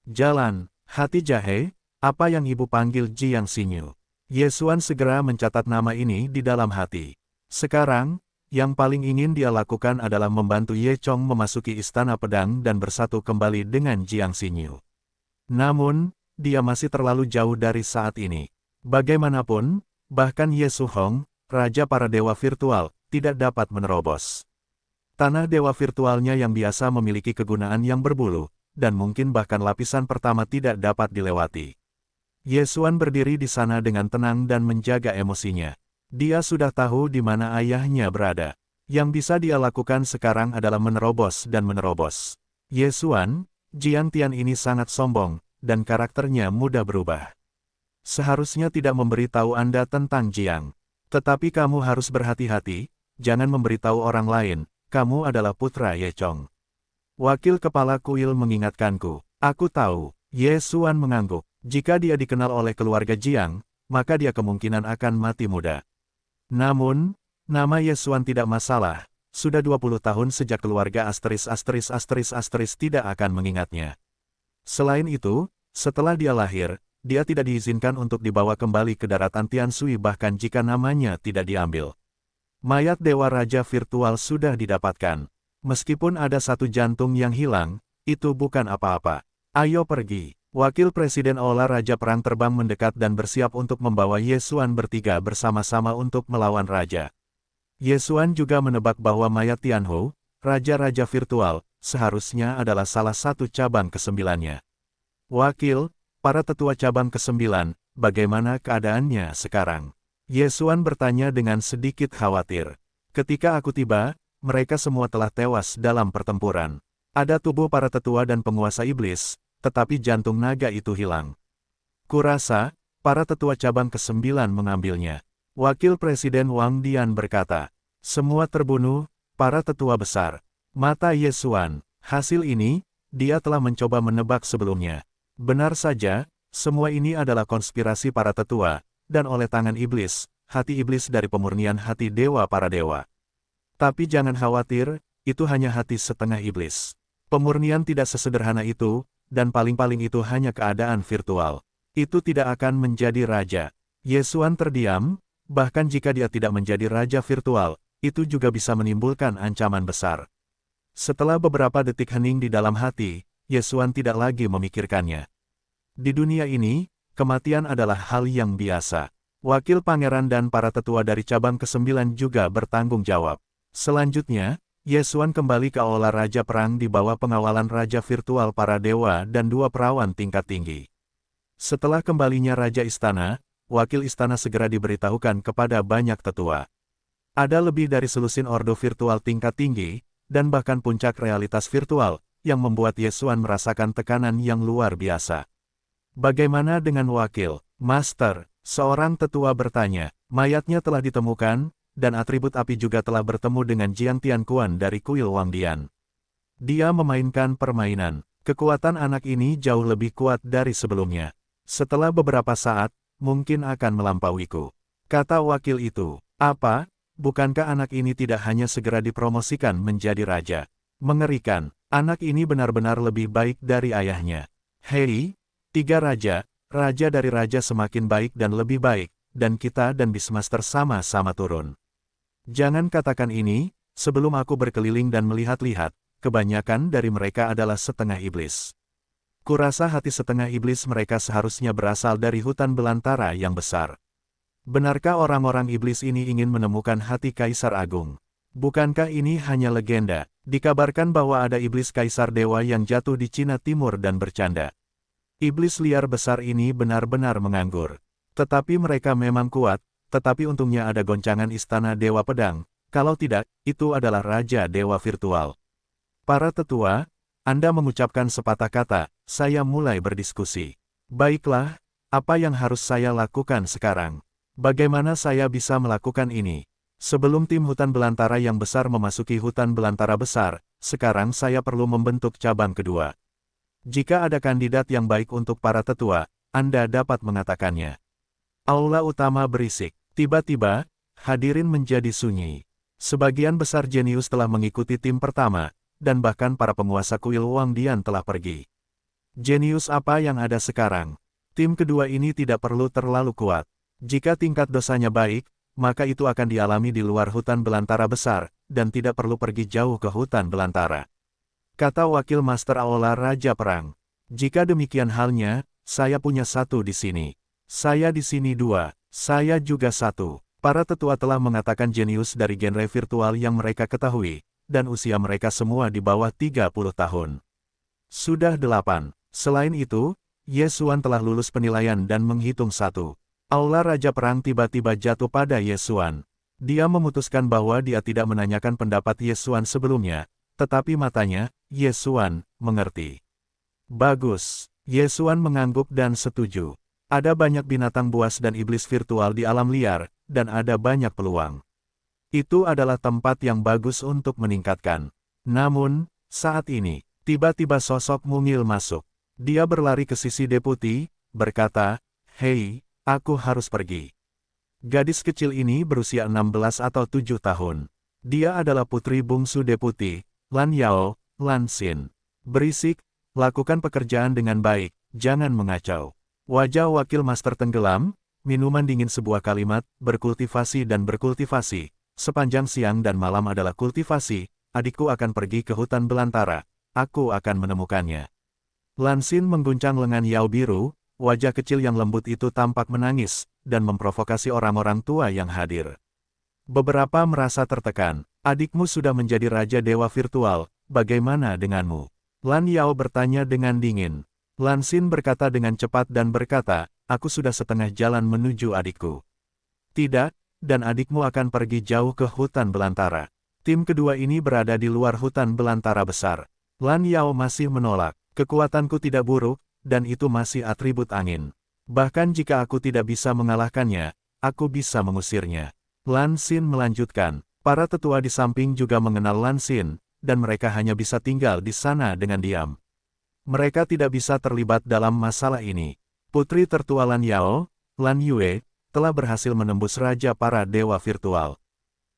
Jalan, hati jahe, apa yang ibu panggil Jiang Xinyu? Yesuan segera mencatat nama ini di dalam hati. Sekarang, yang paling ingin dia lakukan adalah membantu Ye Chong memasuki Istana Pedang dan bersatu kembali dengan Jiang Xinyu. Namun, dia masih terlalu jauh dari saat ini. Bagaimanapun, bahkan Ye Su Hong, Raja para Dewa Virtual, tidak dapat menerobos. Tanah dewa virtualnya yang biasa memiliki kegunaan yang berbulu, dan mungkin bahkan lapisan pertama tidak dapat dilewati. Yesuan berdiri di sana dengan tenang dan menjaga emosinya. Dia sudah tahu di mana ayahnya berada. Yang bisa dia lakukan sekarang adalah menerobos dan menerobos. Yesuan, Jiang Tian ini sangat sombong, dan karakternya mudah berubah. Seharusnya tidak memberitahu Anda tentang Jiang. Tetapi kamu harus berhati-hati, jangan memberitahu orang lain, kamu adalah putra Ye Chong. Wakil kepala kuil mengingatkanku. Aku tahu. Yesuan mengangguk. Jika dia dikenal oleh keluarga Jiang, maka dia kemungkinan akan mati muda. Namun, nama Yesuan tidak masalah, sudah 20 tahun sejak keluarga tidak akan mengingatnya. Selain itu, setelah dia lahir, dia tidak diizinkan untuk dibawa kembali ke daratan Tianshui bahkan jika namanya tidak diambil. Mayat Dewa Raja virtual sudah didapatkan. Meskipun ada satu jantung yang hilang, itu bukan apa-apa. Ayo pergi. Wakil Presiden Aula Raja Perang terbang mendekat dan bersiap untuk membawa Ye Xuan bertiga bersama-sama untuk melawan Raja. Ye Xuan juga menebak bahwa mayat Tianhou, Raja-Raja virtual, seharusnya adalah salah satu cabang kesembilannya. Wakil, para tetua cabang ke-9, bagaimana keadaannya sekarang? Ye Xuan bertanya dengan sedikit khawatir. Ketika aku tiba, mereka semua telah tewas dalam pertempuran. Ada tubuh para tetua dan penguasa iblis, tetapi jantung naga itu hilang. Kurasa, para tetua cabang ke-9 mengambilnya. Wakil Presiden Wang Dian berkata, semua terbunuh, para tetua besar. Mata Ye Xuan, hasil ini, dia telah mencoba menebak sebelumnya. Benar saja, semua ini adalah konspirasi para tetua, dan oleh tangan iblis, hati iblis dari pemurnian hati dewa para dewa. Tapi jangan khawatir, itu hanya hati setengah iblis. Pemurnian tidak sesederhana itu, dan paling-paling itu hanya keadaan virtual. Itu tidak akan menjadi raja. Ye Xuan terdiam, bahkan jika dia tidak menjadi raja virtual, itu juga bisa menimbulkan ancaman besar. Setelah beberapa detik hening di dalam hati, Ye Xuan tidak lagi memikirkannya. Di dunia ini, kematian adalah hal yang biasa. Wakil pangeran dan para tetua dari cabang ke-9 juga bertanggung jawab. Selanjutnya, Ye Xuan kembali ke Aula Raja Perang di bawah pengawalan Raja Virtual para dewa dan 2 perawan tingkat tinggi. Setelah kembalinya Raja Istana, wakil istana segera diberitahukan kepada banyak tetua. Ada lebih dari selusin ordo virtual tingkat tinggi, dan bahkan puncak realitas virtual, yang membuat Ye Xuan merasakan tekanan yang luar biasa. Bagaimana dengan wakil, Master? Seorang tetua bertanya. Mayatnya telah ditemukan, dan atribut api juga telah bertemu dengan Jiang Tianquan dari kuil Wang Dian. Dia memainkan permainan. Kekuatan anak ini jauh lebih kuat dari sebelumnya. Setelah beberapa saat, mungkin akan melampauiku. Kata wakil itu. Apa? Bukankah anak ini tidak hanya segera dipromosikan menjadi raja? Mengerikan. Anak ini benar-benar lebih baik dari ayahnya. Hei, 3 raja, raja dari raja semakin baik dan lebih baik, dan kita dan Beastmaster sama-sama turun. Jangan katakan ini, sebelum aku berkeliling dan melihat-lihat, kebanyakan dari mereka adalah setengah iblis. Kurasa hati setengah iblis mereka seharusnya berasal dari hutan belantara yang besar. Benarkah orang-orang iblis ini ingin menemukan hati Kaisar Agung? Bukankah ini hanya legenda? Dikabarkan bahwa ada iblis Kaisar Dewa yang jatuh di Cina Timur dan bercanda. Iblis liar besar ini benar-benar menganggur. Tetapi mereka memang kuat, tetapi untungnya ada goncangan istana Dewa Pedang, kalau tidak, itu adalah Raja Dewa Virtual. Para tetua, Anda mengucapkan sepatah kata, saya mulai berdiskusi. Baiklah, apa yang harus saya lakukan sekarang? Bagaimana saya bisa melakukan ini? Sebelum tim hutan belantara yang besar memasuki hutan belantara besar, sekarang saya perlu membentuk cabang kedua. Jika ada kandidat yang baik untuk para tetua, Anda dapat mengatakannya. Aula utama berisik. Tiba-tiba, hadirin menjadi sunyi. Sebagian besar jenius telah mengikuti tim pertama, dan bahkan para penguasa kuil Wang Dian telah pergi. Jenius apa yang ada sekarang? Tim kedua ini tidak perlu terlalu kuat. Jika tingkat dosanya baik, maka itu akan dialami di luar hutan belantara besar, dan tidak perlu pergi jauh ke hutan belantara. Kata wakil Master Aula Raja Perang. Jika demikian halnya, saya punya 1 di sini. Saya di sini 2, saya juga 1. Para tetua telah mengatakan jenius dari genre virtual yang mereka ketahui, dan usia mereka semua di bawah 30 tahun. Sudah 8. Selain itu, Ye Xuan telah lulus penilaian dan menghitung 1. Aula Raja Perang tiba-tiba jatuh pada Ye Xuan. Dia memutuskan bahwa dia tidak menanyakan pendapat Ye Xuan sebelumnya, tetapi matanya, Ye Xuan, mengerti. Bagus. Ye Xuan mengangguk dan setuju. Ada banyak binatang buas dan iblis virtual di alam liar, dan ada banyak peluang. Itu adalah tempat yang bagus untuk meningkatkan. Namun, saat ini, tiba-tiba sosok mungil masuk. Dia berlari ke sisi deputi, berkata, "Hei, aku harus pergi." Gadis kecil ini berusia 16 atau 7 tahun. Dia adalah putri bungsu Deputi, Lan Yao, Lan Xin. Berisik, lakukan pekerjaan dengan baik, jangan mengacau. Wajah wakil master tenggelam, minuman dingin sebuah kalimat, berkultivasi dan berkultivasi. Sepanjang siang dan malam adalah kultivasi, adikku akan pergi ke hutan belantara, aku akan menemukannya. Lan Xin mengguncang lengan Yao biru, wajah kecil yang lembut itu tampak menangis, dan memprovokasi orang-orang tua yang hadir. Beberapa merasa tertekan. Adikmu sudah menjadi Raja Dewa Virtual, bagaimana denganmu? Lan Yao bertanya dengan dingin. Lan Xin berkata dengan cepat dan berkata, aku sudah setengah jalan menuju adikku. Tidak, dan adikmu akan pergi jauh ke hutan belantara. Tim kedua ini berada di luar hutan belantara besar. Lan Yao masih menolak, kekuatanku tidak buruk, dan itu masih atribut angin. Bahkan jika aku tidak bisa mengalahkannya, aku bisa mengusirnya. Lan Xin melanjutkan, para tetua di samping juga mengenal Lan Xin, dan mereka hanya bisa tinggal di sana dengan diam. Mereka tidak bisa terlibat dalam masalah ini. Putri tertua Lan Yao, Lan Yue, telah berhasil menembus Raja para Dewa Virtual.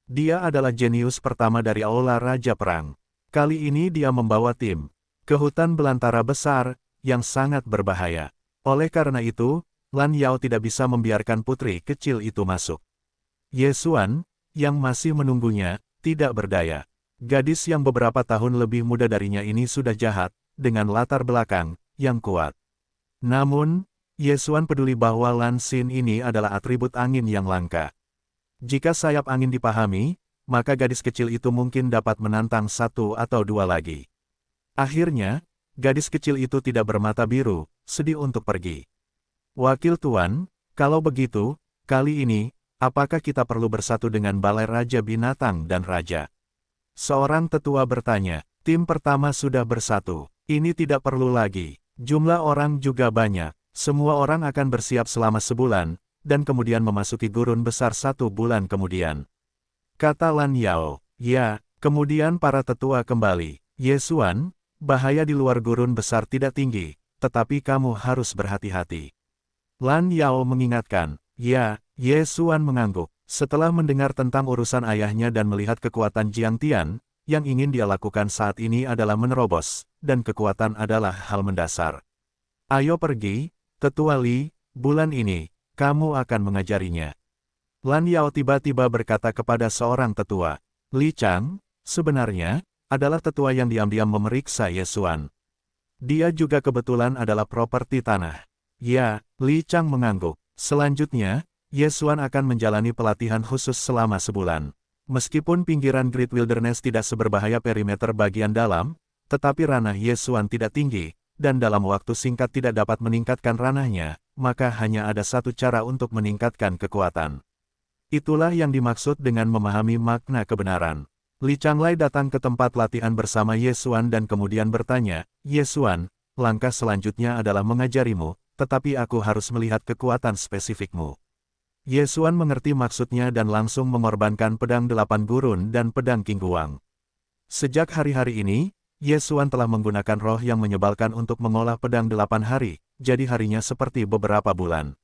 Dia adalah jenius pertama dari Aula Raja Perang. Kali ini dia membawa tim ke hutan belantara besar, yang sangat berbahaya. Oleh karena itu, Lan Yao tidak bisa membiarkan putri kecil itu masuk. Ye Xuan, yang masih menunggunya, tidak berdaya. Gadis yang beberapa tahun lebih muda darinya ini sudah jahat, dengan latar belakang yang kuat. Namun, Ye Xuan peduli bahwa Lan Xin ini adalah atribut angin yang langka. Jika sayap angin dipahami, maka gadis kecil itu mungkin dapat menantang satu atau dua lagi. Akhirnya, gadis kecil itu tidak bermata biru, sedih untuk pergi. Wakil Tuan, kalau begitu, kali ini, apakah kita perlu bersatu dengan Balai Raja Binatang dan Raja? Seorang tetua bertanya, tim pertama sudah bersatu, ini tidak perlu lagi. Jumlah orang juga banyak, semua orang akan bersiap selama sebulan, dan kemudian memasuki gurun besar 1 bulan kemudian. Kata Lan Yao, ya, kemudian para tetua kembali, Ye Xuan, bahaya di luar gurun besar tidak tinggi, tetapi kamu harus berhati-hati. Lan Yao mengingatkan, ya, Ye Xuan mengangguk. Setelah mendengar tentang urusan ayahnya dan melihat kekuatan Jiang Tian, yang ingin dia lakukan saat ini adalah menerobos, dan kekuatan adalah hal mendasar. Ayo pergi, Tetua Li, bulan ini, kamu akan mengajarinya. Lan Yao tiba-tiba berkata kepada seorang tetua, Li Chang, sebenarnya, adalah tetua yang diam-diam memeriksa Ye Xuan. Dia juga kebetulan adalah properti tanah. Ya, Li Chang mengangguk. Selanjutnya, Ye Xuan akan menjalani pelatihan khusus selama sebulan. Meskipun pinggiran Great Wilderness tidak seberbahaya perimeter bagian dalam, tetapi ranah Ye Xuan tidak tinggi, dan dalam waktu singkat tidak dapat meningkatkan ranahnya, maka hanya ada satu cara untuk meningkatkan kekuatan. Itulah yang dimaksud dengan memahami makna kebenaran. Li Changlai datang ke tempat latihan bersama Ye Xuan dan kemudian bertanya, Ye Xuan, langkah selanjutnya adalah mengajarimu, tetapi aku harus melihat kekuatan spesifikmu. Ye Xuan mengerti maksudnya dan langsung mengorbankan pedang 8 gurun dan pedang King Guang. Sejak hari-hari ini, Ye Xuan telah menggunakan roh yang menyebalkan untuk mengolah pedang 8 hari, jadi harinya seperti beberapa bulan.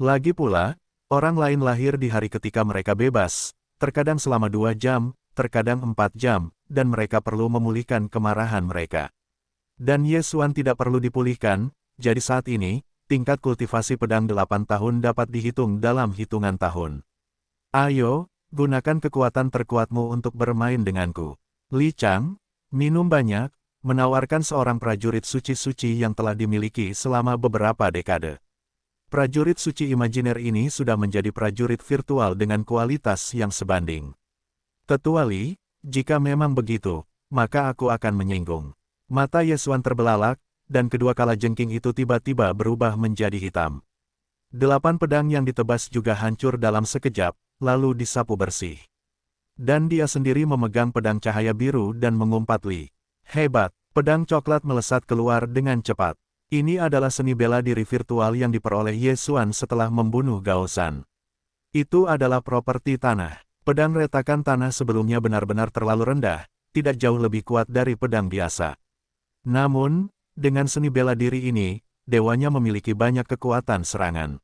Lagi pula, orang lain lahir di hari ketika mereka bebas, terkadang selama 2 jam, terkadang 4 jam, dan mereka perlu memulihkan kemarahan mereka. Dan Ye Xuan tidak perlu dipulihkan, jadi saat ini, tingkat kultivasi pedang 8 tahun dapat dihitung dalam hitungan tahun. Ayo, gunakan kekuatan terkuatmu untuk bermain denganku. Li Chang, minum banyak, menawarkan seorang prajurit suci-suci yang telah dimiliki selama beberapa dekade. Prajurit suci imajiner ini sudah menjadi prajurit virtual dengan kualitas yang sebanding. Tetua Li, jika memang begitu, maka aku akan menyinggung. Mata Ye Xuan terbelalak, dan kedua kalajengking itu tiba-tiba berubah menjadi hitam. 8 pedang yang ditebas juga hancur dalam sekejap, lalu disapu bersih. Dan dia sendiri memegang pedang cahaya biru dan mengumpat Li. Hebat, pedang coklat melesat keluar dengan cepat. Ini adalah seni bela diri virtual yang diperoleh Ye Xuan setelah membunuh Gao Shan. Itu adalah properti tanah. Pedang retakan tanah sebelumnya benar-benar terlalu rendah, tidak jauh lebih kuat dari pedang biasa. Namun, dengan seni bela diri ini, dewanya memiliki banyak kekuatan serangan.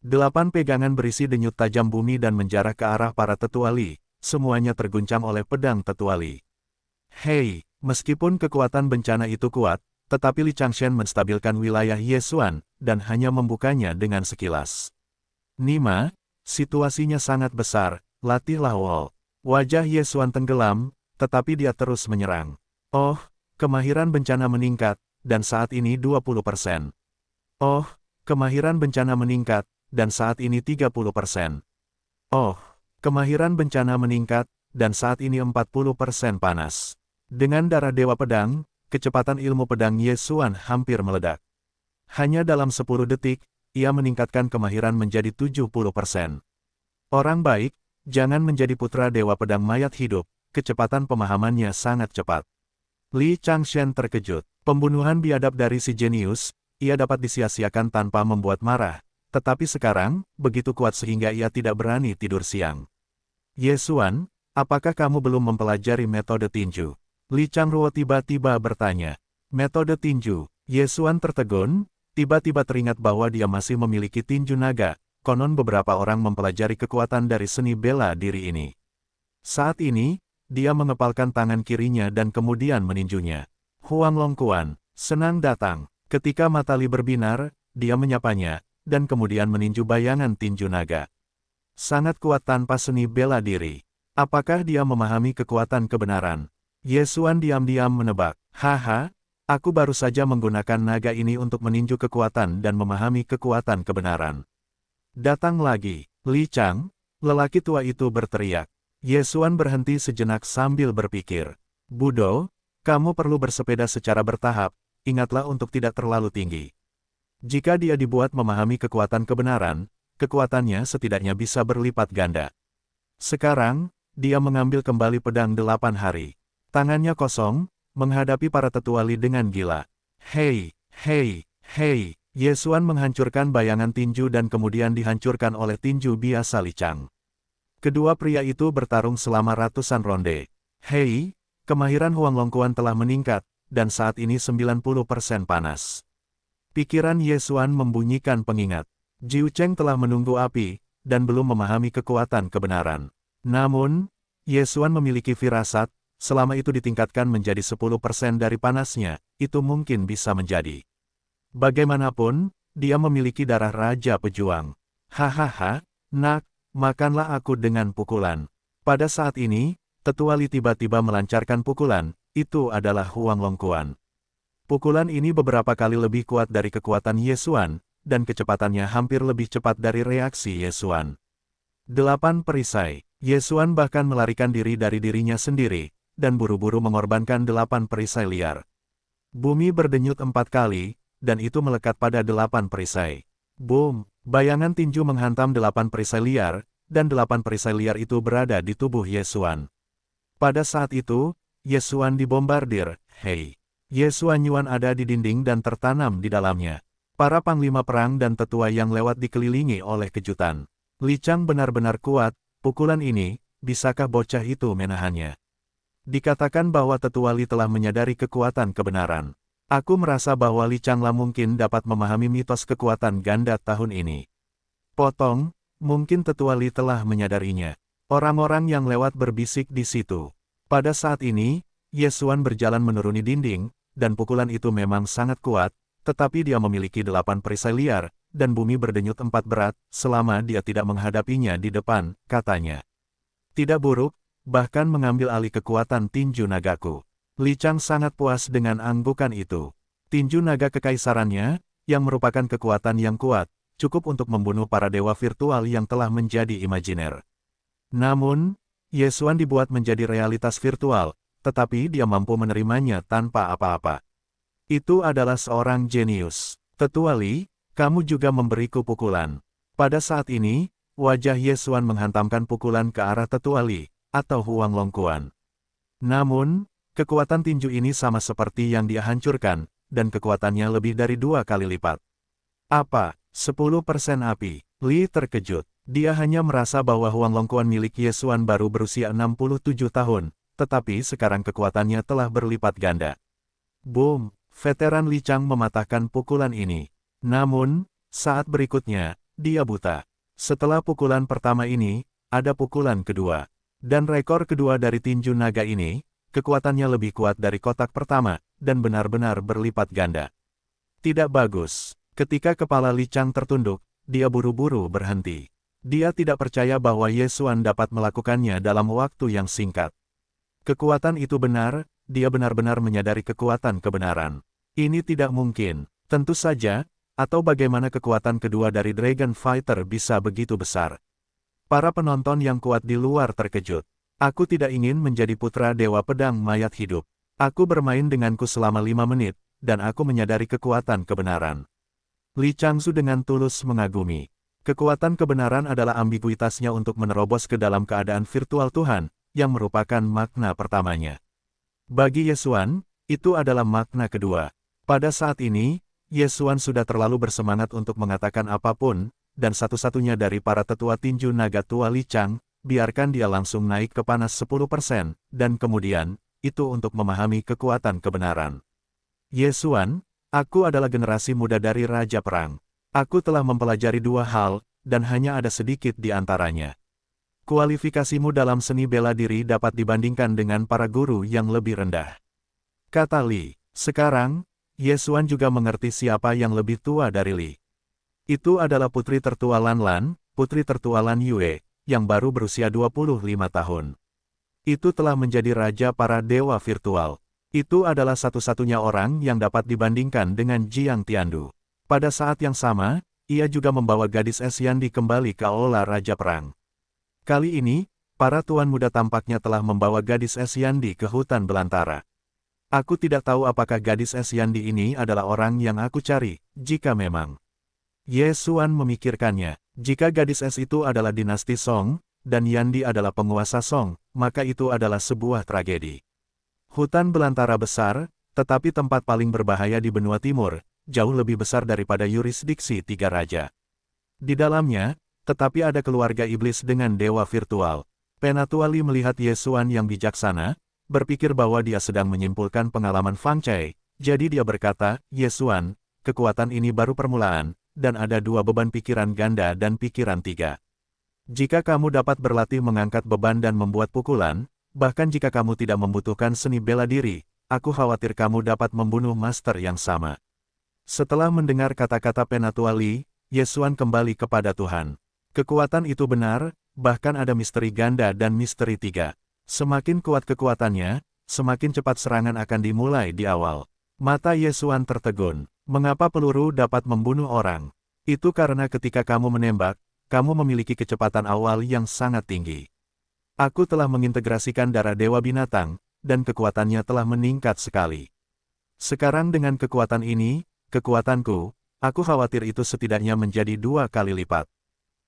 8 pegangan berisi denyut tajam bumi dan menjarah ke arah para tetua Li, semuanya terguncang oleh pedang Tetua Li. Hei, meskipun kekuatan bencana itu kuat, tetapi Li Changshan menstabilkan wilayah Yesuan, dan hanya membukanya dengan sekilas. Nima, situasinya sangat besar, latihlah Wall. Wajah Yesuan tenggelam, tetapi dia terus menyerang. Oh, kemahiran bencana meningkat, dan saat ini 20%. Oh, kemahiran bencana meningkat, dan saat ini 30%. Oh, kemahiran bencana meningkat, dan saat ini 40% panas. Dengan darah Dewa Pedang, kecepatan ilmu pedang Yesuan hampir meledak. Hanya dalam 10 detik, ia meningkatkan kemahiran menjadi 70%. Orang baik, jangan menjadi putra Dewa Pedang mayat hidup, kecepatan pemahamannya sangat cepat. Li Changshan terkejut. Pembunuhan biadab dari si jenius, ia dapat disia-siakan tanpa membuat marah, tetapi sekarang, begitu kuat sehingga ia tidak berani tidur siang. Yesuan, apakah kamu belum mempelajari metode tinju? Li Changruo tiba-tiba bertanya. Metode tinju, Yesuan tertegun, tiba-tiba teringat bahwa dia masih memiliki tinju naga. Konon beberapa orang mempelajari kekuatan dari seni bela diri ini. Saat ini, dia mengepalkan tangan kirinya dan kemudian meninjunya. Huang Longquan, senang datang. Ketika mata Li berbinar, dia menyapanya, dan kemudian meninju bayangan tinju naga. Sangat kuat tanpa seni bela diri. Apakah dia memahami kekuatan kebenaran? Yesuan diam-diam menebak. Haha, aku baru saja menggunakan naga ini untuk meninju kekuatan dan memahami kekuatan kebenaran. Datang lagi, Li Chang, lelaki tua itu berteriak. Yesuan berhenti sejenak sambil berpikir. Budo, kamu perlu bersepeda secara bertahap, ingatlah untuk tidak terlalu tinggi. Jika dia dibuat memahami kekuatan kebenaran, kekuatannya setidaknya bisa berlipat ganda. Sekarang, dia mengambil kembali pedang 8 hari. Tangannya kosong, menghadapi para tetua Li dengan gila. Hei, hei, hei. Yesuan menghancurkan bayangan tinju dan kemudian dihancurkan oleh tinju biasa Li Chang. Kedua pria itu bertarung selama ratusan ronde. Hei, kemahiran Huang Longquan telah meningkat, dan saat ini 90% panas. Pikiran Yesuan membunyikan pengingat. Jiu Cheng telah menunggu api, dan belum memahami kekuatan kebenaran. Namun, Yesuan memiliki firasat, selama itu ditingkatkan menjadi 10% dari panasnya, itu mungkin bisa menjadi. Bagaimanapun, dia memiliki darah Raja Pejuang. Hahaha, nak, makanlah aku dengan pukulan. Pada saat ini, Tetua Li tiba-tiba melancarkan pukulan, itu adalah Huang Longquan. Pukulan ini beberapa kali lebih kuat dari kekuatan Yesuan, dan kecepatannya hampir lebih cepat dari reaksi Yesuan. 8 perisai, Yesuan bahkan melarikan diri dari dirinya sendiri, dan buru-buru mengorbankan 8 perisai liar. Bumi berdenyut 4 kali, dan itu melekat pada 8 perisai. Boom! Bayangan tinju menghantam 8 perisai liar, dan 8 perisai liar itu berada di tubuh Yesuan. Pada saat itu, Yesuan dibombardir. Hei! Yesuan Yuan ada di dinding dan tertanam di dalamnya. Para panglima perang dan tetua yang lewat dikelilingi oleh kejutan. Li Chang benar-benar kuat, pukulan ini, bisakah bocah itu menahannya? Dikatakan bahwa Tetua Li telah menyadari kekuatan kebenaran. Aku merasa bahwa Li Changla mungkin dapat memahami mitos kekuatan ganda tahun ini. Potong, mungkin Tetua Li telah menyadarinya. Orang-orang yang lewat berbisik di situ. Pada saat ini, Yesuan berjalan menuruni dinding, dan pukulan itu memang sangat kuat, tetapi dia memiliki 8 perisai liar, dan bumi berdenyut 4 berat, selama dia tidak menghadapinya di depan, katanya. Tidak buruk, bahkan mengambil alih kekuatan tinju nagaku. Li Chang sangat puas dengan anggukan itu. Tinju naga kekaisarannya, yang merupakan kekuatan yang kuat, cukup untuk membunuh para dewa virtual yang telah menjadi imajiner. Namun, Yesuan dibuat menjadi realitas virtual, tetapi dia mampu menerimanya tanpa apa-apa. Itu adalah seorang jenius. Tetua Li, kamu juga memberiku pukulan. Pada saat ini, wajah Yesuan menghantamkan pukulan ke arah Tetua Li, atau Huang Longquan. Namun, kekuatan tinju ini sama seperti yang dia hancurkan, dan kekuatannya lebih dari 2 kali lipat. Apa? 10% api. Li terkejut. Dia hanya merasa bahwa Huang Longquan milik Yesuan baru berusia 67 tahun, tetapi sekarang kekuatannya telah berlipat ganda. Boom! Veteran Li Chang mematahkan pukulan ini. Namun, saat berikutnya, dia buta. Setelah pukulan pertama ini, ada pukulan kedua. Dan rekor kedua dari tinju naga ini, kekuatannya lebih kuat dari kotak pertama, dan benar-benar berlipat ganda. Tidak bagus. Ketika kepala Li Chang tertunduk, dia buru-buru berhenti. Dia tidak percaya bahwa Ye Xuan dapat melakukannya dalam waktu yang singkat. Kekuatan itu benar, dia benar-benar menyadari kekuatan kebenaran. Ini tidak mungkin. Tentu saja, atau bagaimana kekuatan kedua dari Dragon Fighter bisa begitu besar. Para penonton yang kuat di luar terkejut. Aku tidak ingin menjadi putra Dewa Pedang Mayat hidup. Aku bermain denganku selama 5 menit, dan aku menyadari kekuatan kebenaran. Li Changzu dengan tulus mengagumi. Kekuatan kebenaran adalah ambiguitasnya untuk menerobos ke dalam keadaan virtual Tuhan, yang merupakan makna pertamanya. Bagi Ye Xuan, itu adalah makna kedua. Pada saat ini, Ye Xuan sudah terlalu bersemangat untuk mengatakan apapun, dan satu-satunya dari para tetua tinju naga tua Li Chang, biarkan dia langsung naik ke panas 10%, dan kemudian, itu untuk memahami kekuatan kebenaran. Ye Xuan, aku adalah generasi muda dari Raja Perang. Aku telah mempelajari dua hal, dan hanya ada sedikit di antaranya. Kualifikasimu dalam seni bela diri dapat dibandingkan dengan para guru yang lebih rendah. Kata Li. Sekarang, Ye Xuan juga mengerti siapa yang lebih tua dari Li. Itu adalah putri tertua Lan Lan, putri tertua Lan Yue, yang baru berusia 25 tahun. Itu telah menjadi raja para dewa virtual. Itu adalah satu-satunya orang yang dapat dibandingkan dengan Jiang Tiandu. Pada saat yang sama, ia juga membawa gadis es Yandi kembali ke Aula Raja Perang. Kali ini, para tuan muda tampaknya telah membawa gadis es Yandi ke hutan belantara. Aku tidak tahu apakah gadis es Yandi ini adalah orang yang aku cari, jika memang. Ye Xuan memikirkannya, jika gadis es itu adalah dinasti Song, dan Yandi adalah penguasa Song, maka itu adalah sebuah tragedi. Hutan belantara besar, tetapi tempat paling berbahaya di benua timur, jauh lebih besar daripada yurisdiksi tiga raja. Di dalamnya, tetapi ada keluarga iblis dengan dewa virtual. Penatua Li melihat Ye Xuan yang bijaksana, berpikir bahwa dia sedang menyimpulkan pengalaman Fang Cai, jadi dia berkata, Ye Xuan, kekuatan ini baru permulaan, dan ada dua beban pikiran ganda dan pikiran tiga. Jika kamu dapat berlatih mengangkat beban dan membuat pukulan, bahkan jika kamu tidak membutuhkan seni bela diri, aku khawatir kamu dapat membunuh master yang sama. Setelah mendengar kata-kata Penatua Li, Ye Xuan kembali kepada Tuhan. Kekuatan itu benar, bahkan ada misteri ganda dan misteri tiga. Semakin kuat kekuatannya, semakin cepat serangan akan dimulai di awal. Mata Ye Xuan tertegun. Mengapa peluru dapat membunuh orang? Itu karena ketika kamu menembak, kamu memiliki kecepatan awal yang sangat tinggi. Aku telah mengintegrasikan darah Dewa Binatang, dan kekuatannya telah meningkat sekali. Sekarang dengan kekuatan ini, kekuatanku, aku khawatir itu setidaknya menjadi 2 kali lipat.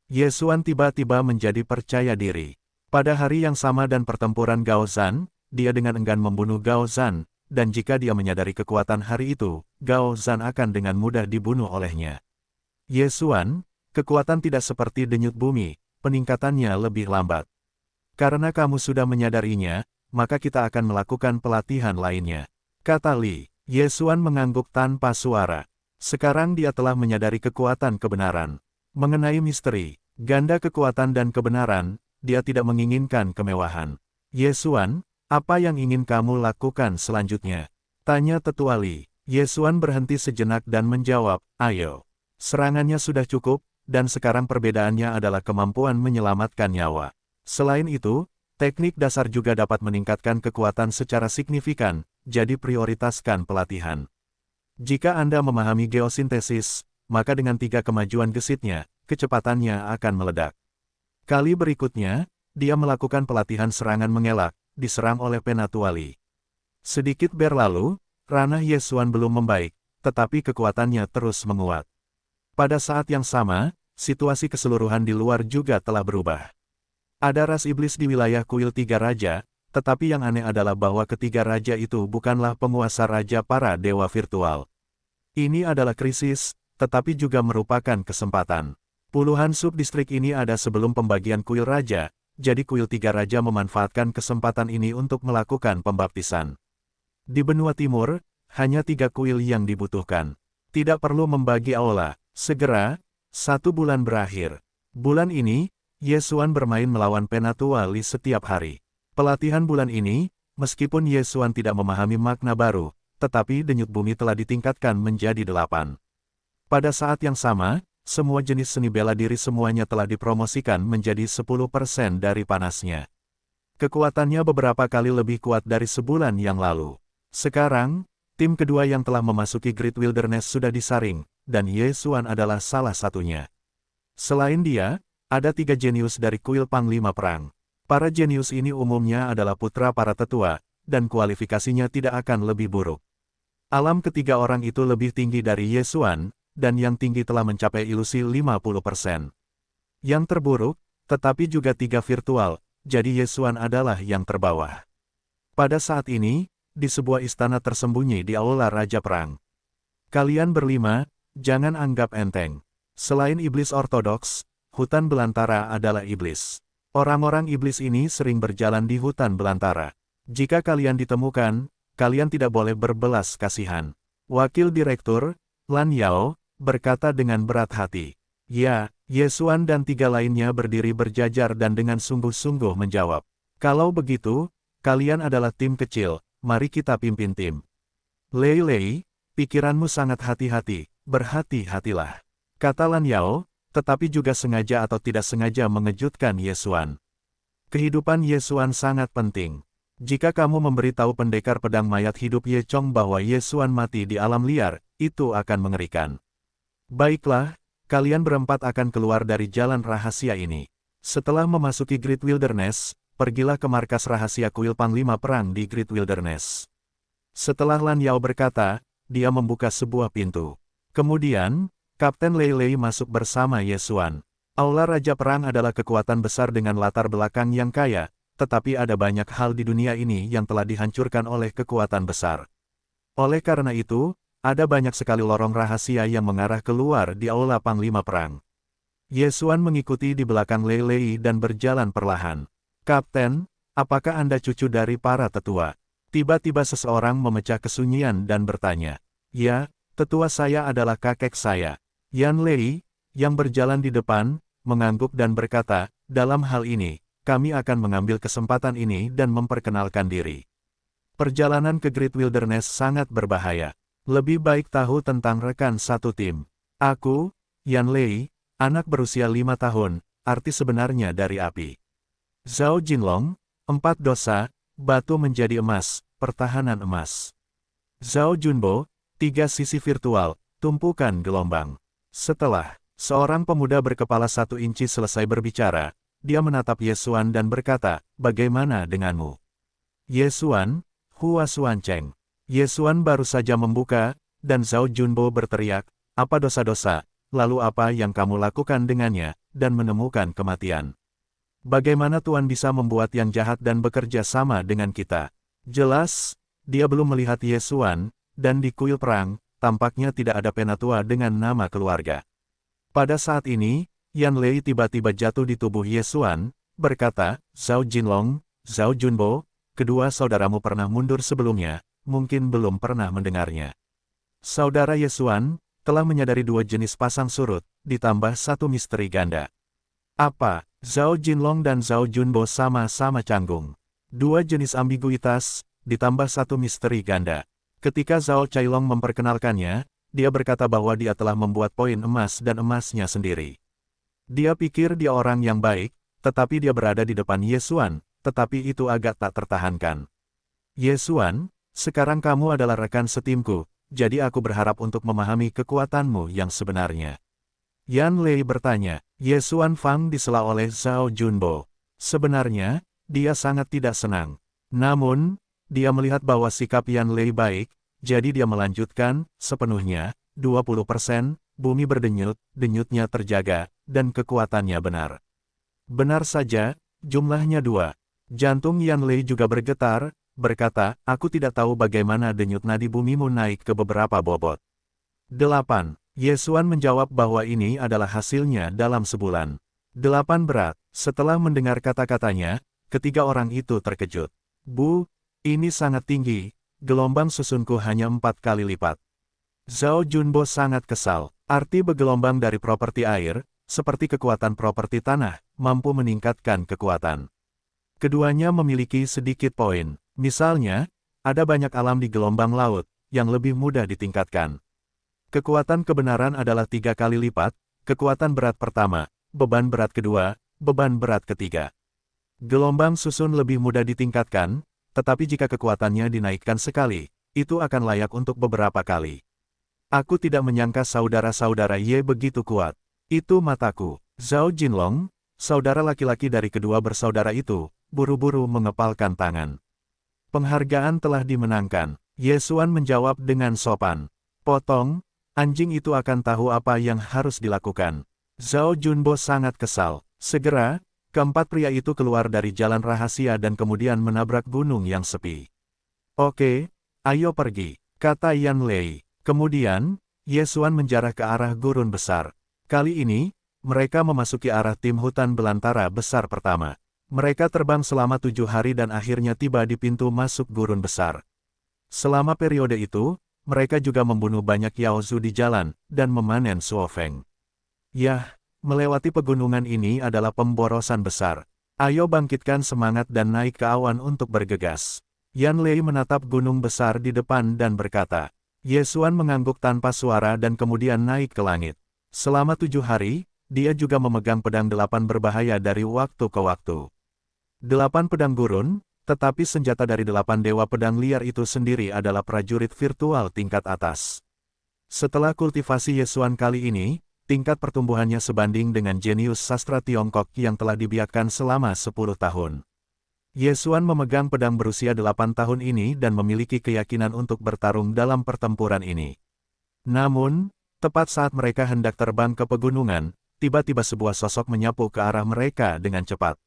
Ye Xuan tiba-tiba menjadi percaya diri. Pada hari yang sama dan pertempuran Gao Zhan, dia dengan enggan membunuh Gao Zhan, dan jika dia menyadari kekuatan hari itu, Gao Zhan akan dengan mudah dibunuh olehnya. Ye Xuan, kekuatan tidak seperti denyut bumi, peningkatannya lebih lambat. Karena kamu sudah menyadarinya, maka kita akan melakukan pelatihan lainnya. Kata Li. Ye Xuan mengangguk tanpa suara. Sekarang dia telah menyadari kekuatan kebenaran. Mengenai misteri, ganda kekuatan dan kebenaran, dia tidak menginginkan kemewahan. Ye Xuan, apa yang ingin kamu lakukan selanjutnya? Tanya Tetua Li. Ye Xuan berhenti sejenak dan menjawab, ayo. Serangannya sudah cukup, dan sekarang perbedaannya adalah kemampuan menyelamatkan nyawa. Selain itu, teknik dasar juga dapat meningkatkan kekuatan secara signifikan, jadi prioritaskan pelatihan. Jika Anda memahami geosintesis, maka dengan 3 kemajuan gesitnya, kecepatannya akan meledak. Kali berikutnya, dia melakukan pelatihan serangan mengelak, diserang oleh Penatua Li. Sedikit berlalu, ranah Ye Xuan belum membaik, tetapi kekuatannya terus menguat. Pada saat yang sama, situasi keseluruhan di luar juga telah berubah. Ada ras iblis di wilayah kuil tiga raja, tetapi yang aneh adalah bahwa ketiga raja itu bukanlah penguasa raja para dewa virtual. Ini adalah krisis, tetapi juga merupakan kesempatan. Puluhan subdistrik ini ada sebelum pembagian kuil raja, jadi kuil tiga raja memanfaatkan kesempatan ini untuk melakukan pembaptisan. Di benua timur, hanya 3 kuil yang dibutuhkan. Tidak perlu membagi aula. Segera, 1 bulan berakhir. Bulan ini, Ye Xuan bermain melawan Penatua Li setiap hari. Pelatihan bulan ini, meskipun Ye Xuan tidak memahami makna baru, tetapi denyut bumi telah ditingkatkan menjadi 8. Pada saat yang sama, semua jenis seni bela diri semuanya telah dipromosikan menjadi 10% dari panasnya. Kekuatannya beberapa kali lebih kuat dari sebulan yang lalu. Sekarang, tim kedua yang telah memasuki Great Wilderness sudah disaring, dan Ye Xuan adalah salah satunya. Selain dia, ada 3 jenius dari kuil Panglima Perang. Para jenius ini umumnya adalah putra para tetua, dan kualifikasinya tidak akan lebih buruk. Alam ketiga orang itu lebih tinggi dari Ye Xuan, dan yang tinggi telah mencapai ilusi 50%. Yang terburuk, tetapi juga 3 virtual, jadi Ye Xuan adalah yang terbawah. Pada saat ini, di sebuah istana tersembunyi di Aula Raja Perang. Kalian berlima, jangan anggap enteng. Selain iblis ortodoks, hutan belantara adalah iblis. Orang-orang iblis ini sering berjalan di hutan belantara. Jika kalian ditemukan, kalian tidak boleh berbelas kasihan. Wakil Direktur, Lan Yao, berkata dengan berat hati. Ya, Ye Xuan dan 3 lainnya berdiri berjajar dan dengan sungguh-sungguh menjawab. Kalau begitu, kalian adalah tim kecil. Mari kita pimpin tim. Lei Lei, pikiranmu sangat hati-hati, berhati-hatilah. Kata Lan Yao, tetapi juga sengaja atau tidak sengaja mengejutkan Ye Xuan. Kehidupan Ye Xuan sangat penting. Jika kamu memberitahu pendekar pedang mayat hidup Ye Chong bahwa Ye Xuan mati di alam liar, itu akan mengerikan. Baiklah, kalian berempat akan keluar dari jalan rahasia ini. Setelah memasuki Great Wilderness, pergilah ke markas rahasia kuil Panglima Perang di Great Wilderness. Setelah Lan Yao berkata, dia membuka sebuah pintu. Kemudian, Kapten Lei Lei masuk bersama Ye Xuan. Aula Raja Perang adalah kekuatan besar dengan latar belakang yang kaya, tetapi ada banyak hal di dunia ini yang telah dihancurkan oleh kekuatan besar. Oleh karena itu, ada banyak sekali lorong rahasia yang mengarah keluar di Aula Panglima Perang. Ye Xuan mengikuti di belakang Lei Lei dan berjalan perlahan. Kapten, apakah Anda cucu dari para tetua? Tiba-tiba seseorang memecah kesunyian dan bertanya. Ya, tetua saya adalah kakek saya. Yan Lei, yang berjalan di depan, mengangguk dan berkata, dalam hal ini, kami akan mengambil kesempatan ini dan memperkenalkan diri. Perjalanan ke Great Wilderness sangat berbahaya. Lebih baik tahu tentang rekan satu tim. Aku, Yan Lei, anak berusia 5 tahun, arti sebenarnya dari api. Zhao Jinlong, 4 dosa, batu menjadi emas, pertahanan emas. Zhao Junbo, 3 sisi virtual, tumpukan gelombang. Setelah seorang pemuda berkepala 1 inci selesai berbicara, dia menatap Ye Xuan dan berkata, bagaimana denganmu? Ye Xuan, Hua Xuan Cheng. Ye Xuan baru saja membuka, dan Zhao Junbo berteriak, apa dosa-dosa, lalu apa yang kamu lakukan dengannya, dan menemukan kematian? Bagaimana Tuan bisa membuat yang jahat dan bekerja sama dengan kita? Jelas, dia belum melihat Ye Xuan, dan di kuil perang, tampaknya tidak ada penatua dengan nama keluarga. Pada saat ini, Yan Lei tiba-tiba jatuh di tubuh Ye Xuan, berkata, Zhao Jinlong, Zhao Junbo, kedua saudaramu pernah mundur sebelumnya, mungkin belum pernah mendengarnya. Saudara Ye Xuan, telah menyadari 2 jenis pasang surut, ditambah 1 misteri ganda. Apa? Zhao Jinlong dan Zhao Junbo sama-sama canggung. 2 jenis ambiguitas, ditambah 1 misteri ganda. Ketika Zhao Cailong memperkenalkannya, dia berkata bahwa dia telah membuat poin emas dan emasnya sendiri. Dia pikir dia orang yang baik, tetapi dia berada di depan Ye Xuan, tetapi itu agak tak tertahankan. Ye Xuan, sekarang kamu adalah rekan setimku, jadi aku berharap untuk memahami kekuatanmu yang sebenarnya. Yan Lei bertanya, Ye Xuan Fang disela oleh Zhao Junbo. Sebenarnya, dia sangat tidak senang. Namun, dia melihat bahwa sikap Yan Lei baik, jadi dia melanjutkan, sepenuhnya, 20%, bumi berdenyut, denyutnya terjaga, dan kekuatannya benar. Benar saja, jumlahnya 2. Jantung Yan Lei juga bergetar, berkata, aku tidak tahu bagaimana denyut nadi bumimu naik ke beberapa bobot. 8. Ye Xuan menjawab bahwa ini adalah hasilnya dalam sebulan. 8 berat. Setelah mendengar kata-katanya, ketiga orang itu terkejut. Bu, ini sangat tinggi, gelombang susunku hanya 4 kali lipat. Zhao Junbo sangat kesal. Arti bergelombang dari properti air, seperti kekuatan properti tanah, mampu meningkatkan kekuatan. Keduanya memiliki sedikit poin. Misalnya, ada banyak alam di gelombang laut, yang lebih mudah ditingkatkan. Kekuatan kebenaran adalah 3 kali lipat, kekuatan berat pertama, beban berat kedua, beban berat ketiga. Gelombang susun lebih mudah ditingkatkan, tetapi jika kekuatannya dinaikkan sekali, itu akan layak untuk beberapa kali. Aku tidak menyangka saudara-saudara Ye begitu kuat. Itu mataku. Zhao Jinlong, saudara laki-laki dari kedua bersaudara itu, buru-buru mengepalkan tangan. Penghargaan telah dimenangkan. Ye Xuan menjawab dengan sopan. Potong, anjing itu akan tahu apa yang harus dilakukan. Zhao Junbo sangat kesal. Segera, keempat pria itu keluar dari jalan rahasia dan kemudian menabrak gunung yang sepi. Oke, ayo pergi, kata Yan Lei. Kemudian, Ye Xuan menjarah ke arah gurun besar. Kali ini, mereka memasuki arah tim hutan belantara besar pertama. Mereka terbang selama 7 hari dan akhirnya tiba di pintu masuk gurun besar. Selama periode itu, mereka juga membunuh banyak Yaozu di jalan, dan memanen Suofeng. Yah, melewati pegunungan ini adalah pemborosan besar. Ayo bangkitkan semangat dan naik ke awan untuk bergegas. Yan Lei menatap gunung besar di depan dan berkata. Ye Xuan mengangguk tanpa suara dan kemudian naik ke langit. Selama 7 hari, dia juga memegang pedang 8 berbahaya dari waktu ke waktu. 8 pedang gurun, tetapi senjata dari 8 dewa pedang liar itu sendiri adalah prajurit virtual tingkat atas. Setelah kultivasi Ye Xuan kali ini, tingkat pertumbuhannya sebanding dengan jenius sastra Tiongkok yang telah dibiarkan selama 10 tahun. Ye Xuan memegang pedang berusia 8 tahun ini dan memiliki keyakinan untuk bertarung dalam pertempuran ini. Namun, tepat saat mereka hendak terbang ke pegunungan, tiba-tiba sebuah sosok menyapu ke arah mereka dengan cepat.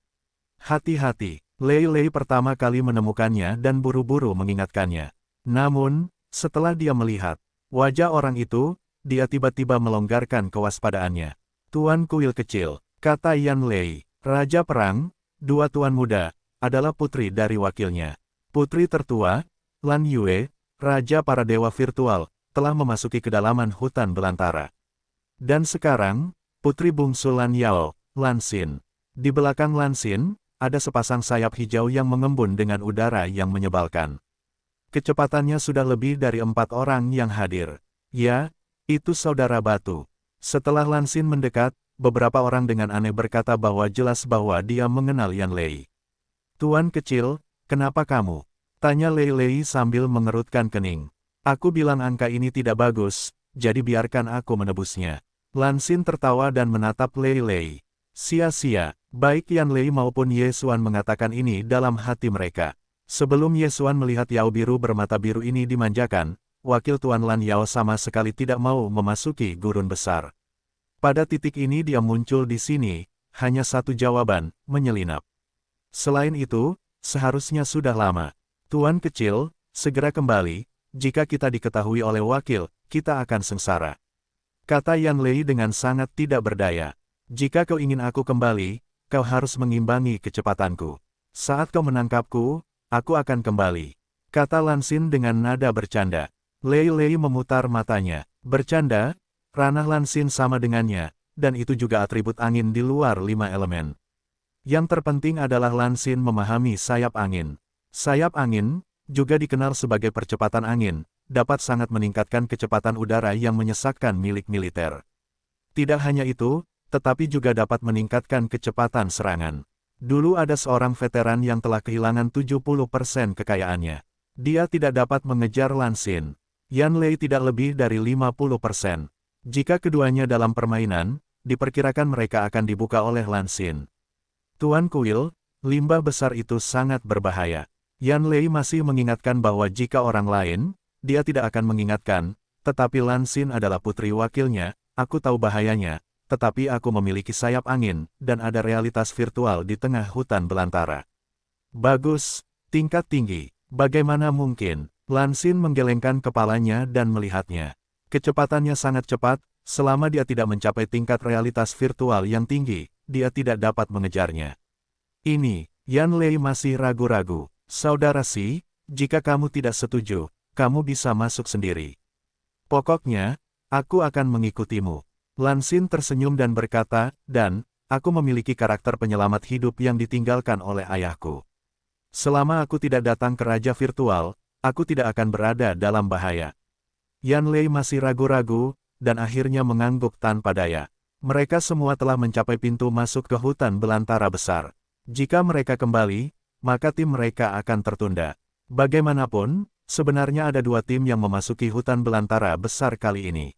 Hati-hati, Lei Lei pertama kali menemukannya dan buru-buru mengingatkannya. Namun, setelah dia melihat wajah orang itu, dia tiba-tiba melonggarkan kewaspadaannya. Tuan Kuil kecil, kata Yan Lei, Raja Perang, 2 tuan muda, adalah putri dari wakilnya. Putri tertua, Lan Yue, Raja para Dewa Virtual, telah memasuki kedalaman hutan belantara. Dan sekarang, putri bungsu Lan Yao, Lan Xin. Di belakang Lan Xin, ada sepasang sayap hijau yang mengembun dengan udara yang menyebalkan. Kecepatannya sudah lebih dari 4 orang yang hadir. Ya, itu saudara batu. Setelah Lan Xin mendekat, beberapa orang dengan aneh berkata bahwa jelas bahwa dia mengenal Yan Lei. Tuan kecil, kenapa kamu? Tanya Lei Lei sambil mengerutkan kening. Aku bilang angka ini tidak bagus, jadi biarkan aku menebusnya. Lan Xin tertawa dan menatap Lei Lei. Sia-sia, baik Yan Lei maupun Ye Xuan mengatakan ini dalam hati mereka. Sebelum Ye Xuan melihat Yao biru bermata biru ini dimanjakan, wakil Tuan Lan Yao sama sekali tidak mau memasuki gurun besar. Pada titik ini dia muncul di sini, hanya satu jawaban, menyelinap. Selain itu, seharusnya sudah lama. Tuan kecil, segera kembali, jika kita diketahui oleh wakil, kita akan sengsara. Kata Yan Lei dengan sangat tidak berdaya. Jika kau ingin aku kembali, kau harus mengimbangi kecepatanku. Saat kau menangkapku, aku akan kembali. Kata Lan Xin dengan nada bercanda. Lei Lei memutar matanya. Bercanda, ranah Lan Xin sama dengannya, dan itu juga atribut angin di luar 5 elemen. Yang terpenting adalah Lan Xin memahami sayap angin. Sayap angin, juga dikenal sebagai percepatan angin, dapat sangat meningkatkan kecepatan udara yang menyesakkan milik militer. Tidak hanya itu, tetapi juga dapat meningkatkan kecepatan serangan. Dulu ada seorang veteran yang telah kehilangan 70% kekayaannya. Dia tidak dapat mengejar Lan Xin. Yan Lei tidak lebih dari 50%. Jika keduanya dalam permainan, diperkirakan mereka akan dibuka oleh Lan Xin. Tuan Kuil, limbah besar itu sangat berbahaya. Yan Lei masih mengingatkan bahwa jika orang lain, dia tidak akan mengingatkan, tetapi Lan Xin adalah putri wakilnya, aku tahu bahayanya. Tetapi aku memiliki sayap angin, dan ada realitas virtual di tengah hutan belantara. Bagus, tingkat tinggi. Bagaimana mungkin? Lan Xin menggelengkan kepalanya dan melihatnya. Kecepatannya sangat cepat, selama dia tidak mencapai tingkat realitas virtual yang tinggi, dia tidak dapat mengejarnya. Ini, Yan Lei masih ragu-ragu. Saudara Si, jika kamu tidak setuju, kamu bisa masuk sendiri. Pokoknya, aku akan mengikutimu. Lan Xin tersenyum dan berkata, dan, aku memiliki karakter penyelamat hidup yang ditinggalkan oleh ayahku. Selama aku tidak datang ke Raja Virtual, aku tidak akan berada dalam bahaya. Yan Lei masih ragu-ragu, dan akhirnya mengangguk tanpa daya. Mereka semua telah mencapai pintu masuk ke hutan belantara besar. Jika mereka kembali, maka tim mereka akan tertunda. Bagaimanapun, sebenarnya ada dua tim yang memasuki hutan belantara besar kali ini.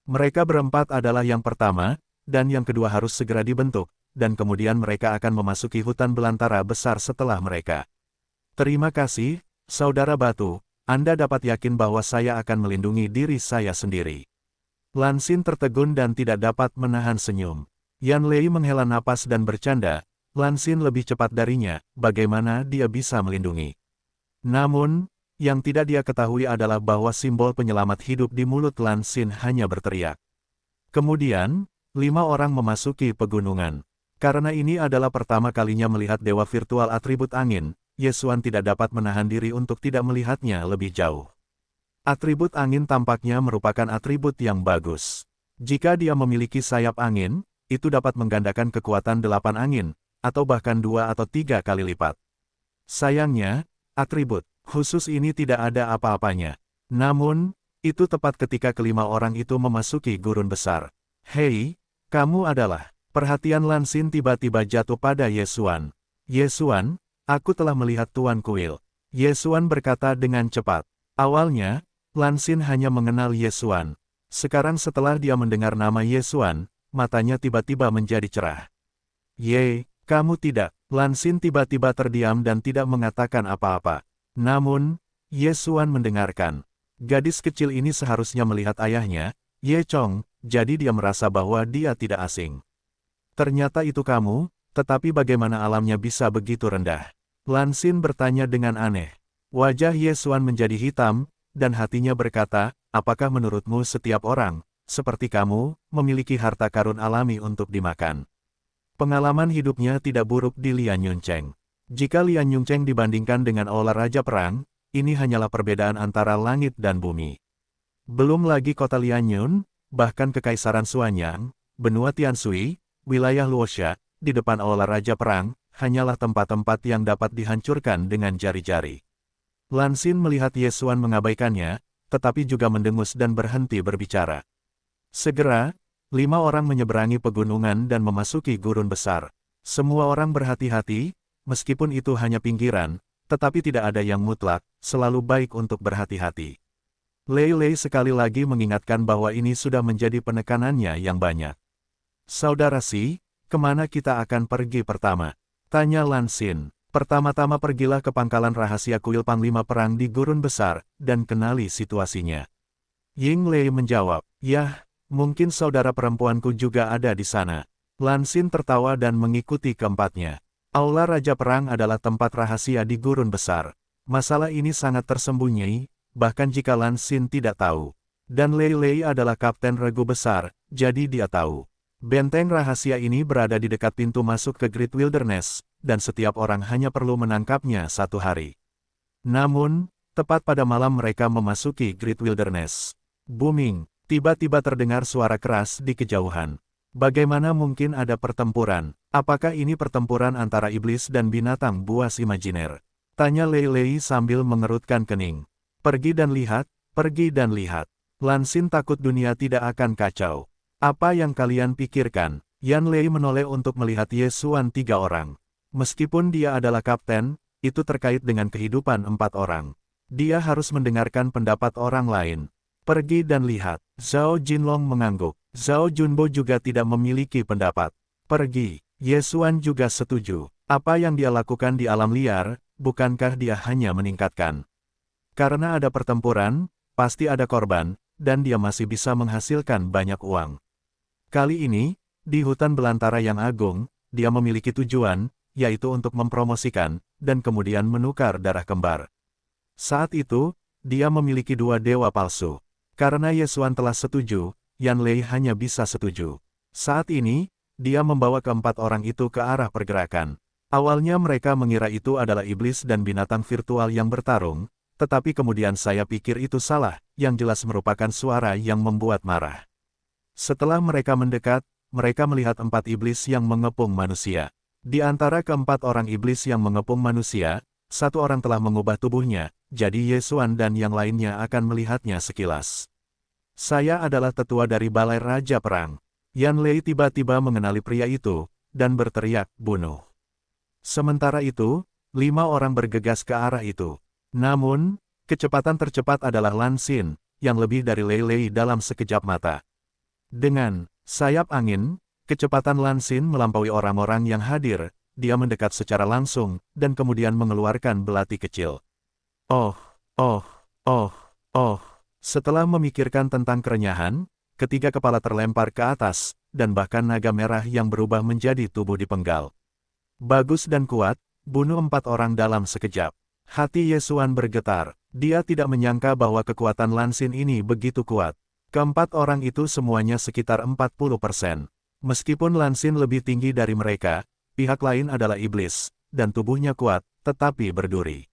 Mereka berempat adalah yang pertama, dan yang kedua harus segera dibentuk, dan kemudian mereka akan memasuki hutan belantara besar setelah mereka. Terima kasih, Saudara Batu, Anda dapat yakin bahwa saya akan melindungi diri saya sendiri. Lan Xin tertegun dan tidak dapat menahan senyum. Yan Lei menghela napas dan bercanda, Lan Xin lebih cepat darinya, bagaimana dia bisa melindungi. Namun, yang tidak dia ketahui adalah bahwa simbol penyelamat hidup di mulut Lan Xin hanya berteriak. Kemudian, 5 orang memasuki pegunungan. Karena ini adalah pertama kalinya melihat dewa virtual atribut angin, Ye Xuan tidak dapat menahan diri untuk tidak melihatnya lebih jauh. Atribut angin tampaknya merupakan atribut yang bagus. Jika dia memiliki sayap angin, itu dapat menggandakan kekuatan 8 angin, atau bahkan 2 atau 3 kali lipat. Sayangnya, atribut khusus ini tidak ada apa-apanya. Namun, itu tepat ketika kelima orang itu memasuki gurun besar. Hei, kamu adalah... Perhatian Lan Xin tiba-tiba jatuh pada Ye Xuan. Ye Xuan, aku telah melihat Tuan Kuil. Ye Xuan berkata dengan cepat. Awalnya, Lan Xin hanya mengenal Ye Xuan. Sekarang setelah dia mendengar nama Ye Xuan, matanya tiba-tiba menjadi cerah. Ye, kamu tidak. Lan Xin tiba-tiba terdiam dan tidak mengatakan apa-apa. Namun, Ye Xuan mendengarkan. Gadis kecil ini seharusnya melihat ayahnya, Ye Chong, jadi dia merasa bahwa dia tidak asing. Ternyata itu kamu, tetapi bagaimana alamnya bisa begitu rendah? Lan Xin bertanya dengan aneh. Wajah Ye Xuan menjadi hitam, dan hatinya berkata, apakah menurutmu setiap orang, seperti kamu, memiliki harta karun alami untuk dimakan? Pengalaman hidupnya tidak buruk di Lian Yuncheng. Jika Lian Yuncheng dibandingkan dengan Aula Raja Perang, ini hanyalah perbedaan antara langit dan bumi. Belum lagi kota Lianyun, bahkan Kekaisaran Suanyang, benua Tianshui, wilayah Luoxia, di depan Aula Raja Perang, hanyalah tempat-tempat yang dapat dihancurkan dengan jari-jari. Lan Xin melihat Ye Xuan mengabaikannya, tetapi juga mendengus dan berhenti berbicara. Segera, 5 orang menyeberangi pegunungan dan memasuki gurun besar. Semua orang berhati-hati, meskipun itu hanya pinggiran, tetapi tidak ada yang mutlak, selalu baik untuk berhati-hati. Lei Lei sekali lagi mengingatkan bahwa ini sudah menjadi penekanannya yang banyak. Saudara Si, kemana kita akan pergi pertama? Tanya Lan Xin. Pertama-tama pergilah ke pangkalan rahasia kuil Panglima Perang di Gurun Besar, dan kenali situasinya. Ying Lei menjawab, yah, mungkin saudara perempuanku juga ada di sana. Lan Xin tertawa dan mengikuti keempatnya. Aula Raja Perang adalah tempat rahasia di Gurun Besar. Masalah ini sangat tersembunyi, bahkan jika Lan Xin tidak tahu. Dan Lei Lei adalah kapten regu besar, jadi dia tahu. Benteng rahasia ini berada di dekat pintu masuk ke Great Wilderness, dan setiap orang hanya perlu menangkapnya 1 hari. Namun, tepat pada malam mereka memasuki Great Wilderness. Booming, tiba-tiba terdengar suara keras di kejauhan. Bagaimana mungkin ada pertempuran? Apakah ini pertempuran antara iblis dan binatang buas imajiner? Tanya Lei Lei sambil mengerutkan kening. Pergi dan lihat, pergi dan lihat. Lan Xin takut dunia tidak akan kacau. Apa yang kalian pikirkan? Yan Lei menoleh untuk melihat Ye Xuan 3 orang. Meskipun dia adalah kapten, itu terkait dengan kehidupan 4 orang. Dia harus mendengarkan pendapat orang lain. Pergi dan lihat. Zhao Jinlong mengangguk. Zhao Junbo juga tidak memiliki pendapat. Pergi. Ye Xuan juga setuju. Apa yang dia lakukan di alam liar, bukankah dia hanya meningkatkan? Karena ada pertempuran, pasti ada korban, dan dia masih bisa menghasilkan banyak uang. Kali ini, di hutan belantara yang agung, dia memiliki tujuan, yaitu untuk mempromosikan, dan kemudian menukar darah kembar. Saat itu, dia memiliki 2 dewa palsu. Karena Ye Xuan telah setuju, Yan Lei hanya bisa setuju. Saat ini, dia membawa keempat orang itu ke arah pergerakan. Awalnya mereka mengira itu adalah iblis dan binatang virtual yang bertarung, tetapi kemudian saya pikir itu salah, yang jelas merupakan suara yang membuat marah. Setelah mereka mendekat, mereka melihat 4 iblis yang mengepung manusia. Di antara keempat orang iblis yang mengepung manusia, 1 orang telah mengubah tubuhnya, jadi Yesuan dan yang lainnya akan melihatnya sekilas. Saya adalah tetua dari Balai Raja Perang. Yan Lei tiba-tiba mengenali pria itu, dan berteriak, bunuh. Sementara itu, 5 orang bergegas ke arah itu. Namun, kecepatan tercepat adalah Lan Xin, yang lebih dari Lei Lei dalam sekejap mata. Dengan sayap angin, kecepatan Lan Xin melampaui orang-orang yang hadir, dia mendekat secara langsung, dan kemudian mengeluarkan belati kecil. Oh, oh, oh, oh. Setelah memikirkan tentang kerenyahan, ketiga kepala terlempar ke atas, dan bahkan naga merah yang berubah menjadi tubuh dipenggal. Bagus dan kuat, bunuh 4 orang dalam sekejap. Hati Yesuan bergetar, dia tidak menyangka bahwa kekuatan Lan Xin ini begitu kuat. Keempat orang itu semuanya sekitar 40%. Meskipun Lan Xin lebih tinggi dari mereka, pihak lain adalah iblis, dan tubuhnya kuat, tetapi berduri.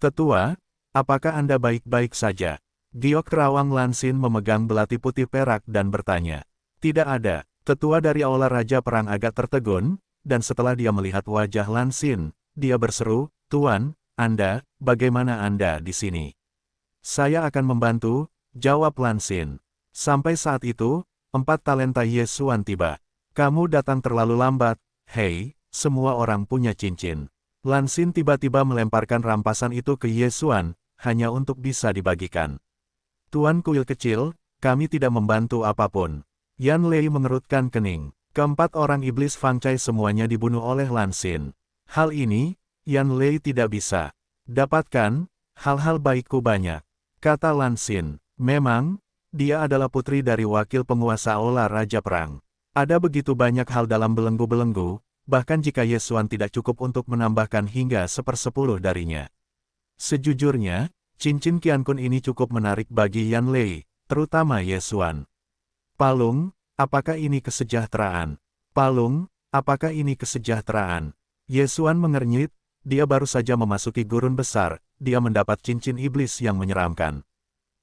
Tetua, apakah Anda baik-baik saja? Giok Terawang Lan Xin memegang belati putih perak dan bertanya. Tidak ada. Tetua dari Aula Raja Perang agak tertegun, dan setelah dia melihat wajah Lan Xin, dia berseru, Tuan, Anda, bagaimana Anda di sini? Saya akan membantu, jawab Lan Xin. Sampai saat itu, 4 talenta Yesuan tiba. Kamu datang terlalu lambat, hei, semua orang punya cincin. Lan Xin tiba-tiba melemparkan rampasan itu ke Yesuan, hanya untuk bisa dibagikan. Tuan kuil kecil, kami tidak membantu apapun. Yan Lei mengerutkan kening. Keempat orang iblis Fang Cai semuanya dibunuh oleh Lan Xin. Hal ini, Yan Lei tidak bisa. Dapatkan, hal-hal baikku banyak. Kata Lan Xin. Memang, dia adalah putri dari wakil penguasa Aula Raja Perang. Ada begitu banyak hal dalam belenggu-belenggu, bahkan jika Yesuan tidak cukup untuk menambahkan hingga 1/10 darinya. Sejujurnya, cincin Qiankun ini cukup menarik bagi Yan Lei, terutama Yesuan. Palung, apakah ini kesejahteraan? Palung, apakah ini kesejahteraan? Yesuan mengernyit, dia baru saja memasuki gurun besar, dia mendapat cincin iblis yang menyeramkan.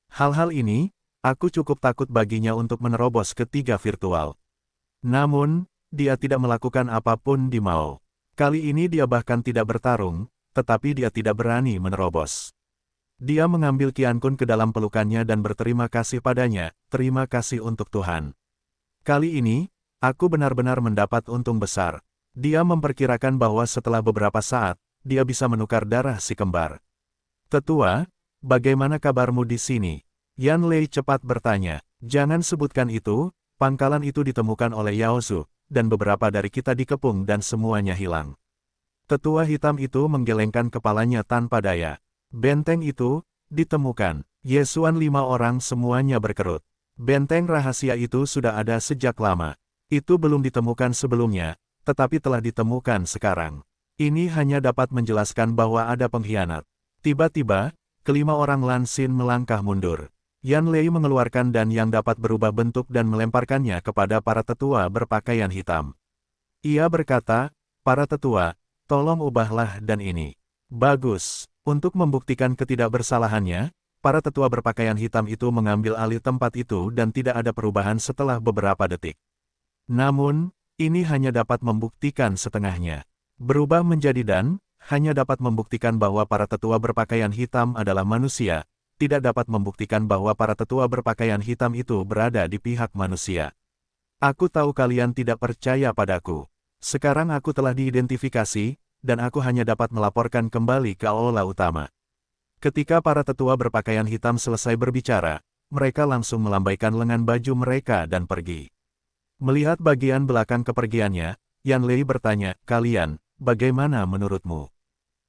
Hal-hal ini, aku cukup takut baginya untuk menerobos ke 3 virtual. Namun, dia tidak melakukan apapun di Mao. Kali ini dia bahkan tidak bertarung, tetapi dia tidak berani menerobos. Dia mengambil Qiankun ke dalam pelukannya dan berterima kasih padanya, terima kasih untuk Tuhan. Kali ini, aku benar-benar mendapat untung besar. Dia memperkirakan bahwa setelah beberapa saat, dia bisa menukar darah si kembar. Tetua, bagaimana kabarmu di sini? Yan Lei cepat bertanya. Jangan sebutkan itu, pangkalan itu ditemukan oleh Yao Zhu, dan beberapa dari kita dikepung dan semuanya hilang. Tetua hitam itu menggelengkan kepalanya tanpa daya. Benteng itu, ditemukan. Yesuan 5 orang semuanya berkerut. Benteng rahasia itu sudah ada sejak lama. Itu belum ditemukan sebelumnya, tetapi telah ditemukan sekarang. Ini hanya dapat menjelaskan bahwa ada pengkhianat. Tiba-tiba, kelima orang Lan Xin melangkah mundur. Yan Lei mengeluarkan dan yang dapat berubah bentuk dan melemparkannya kepada para tetua berpakaian hitam. Ia berkata, para tetua, tolong ubahlah dan ini. Bagus. Untuk membuktikan ketidakbersalahannya, para tetua berpakaian hitam itu mengambil alih tempat itu dan tidak ada perubahan setelah beberapa detik. Namun, ini hanya dapat membuktikan setengahnya. Berubah menjadi dan, hanya dapat membuktikan bahwa para tetua berpakaian hitam adalah manusia, tidak dapat membuktikan bahwa para tetua berpakaian hitam itu berada di pihak manusia. Aku tahu kalian tidak percaya padaku. Sekarang aku telah diidentifikasi, dan aku hanya dapat melaporkan kembali ke aula utama. Ketika para tetua berpakaian hitam selesai berbicara, mereka langsung melambaikan lengan baju mereka dan pergi. Melihat bagian belakang kepergiannya, Yan Lei bertanya, kalian, bagaimana menurutmu?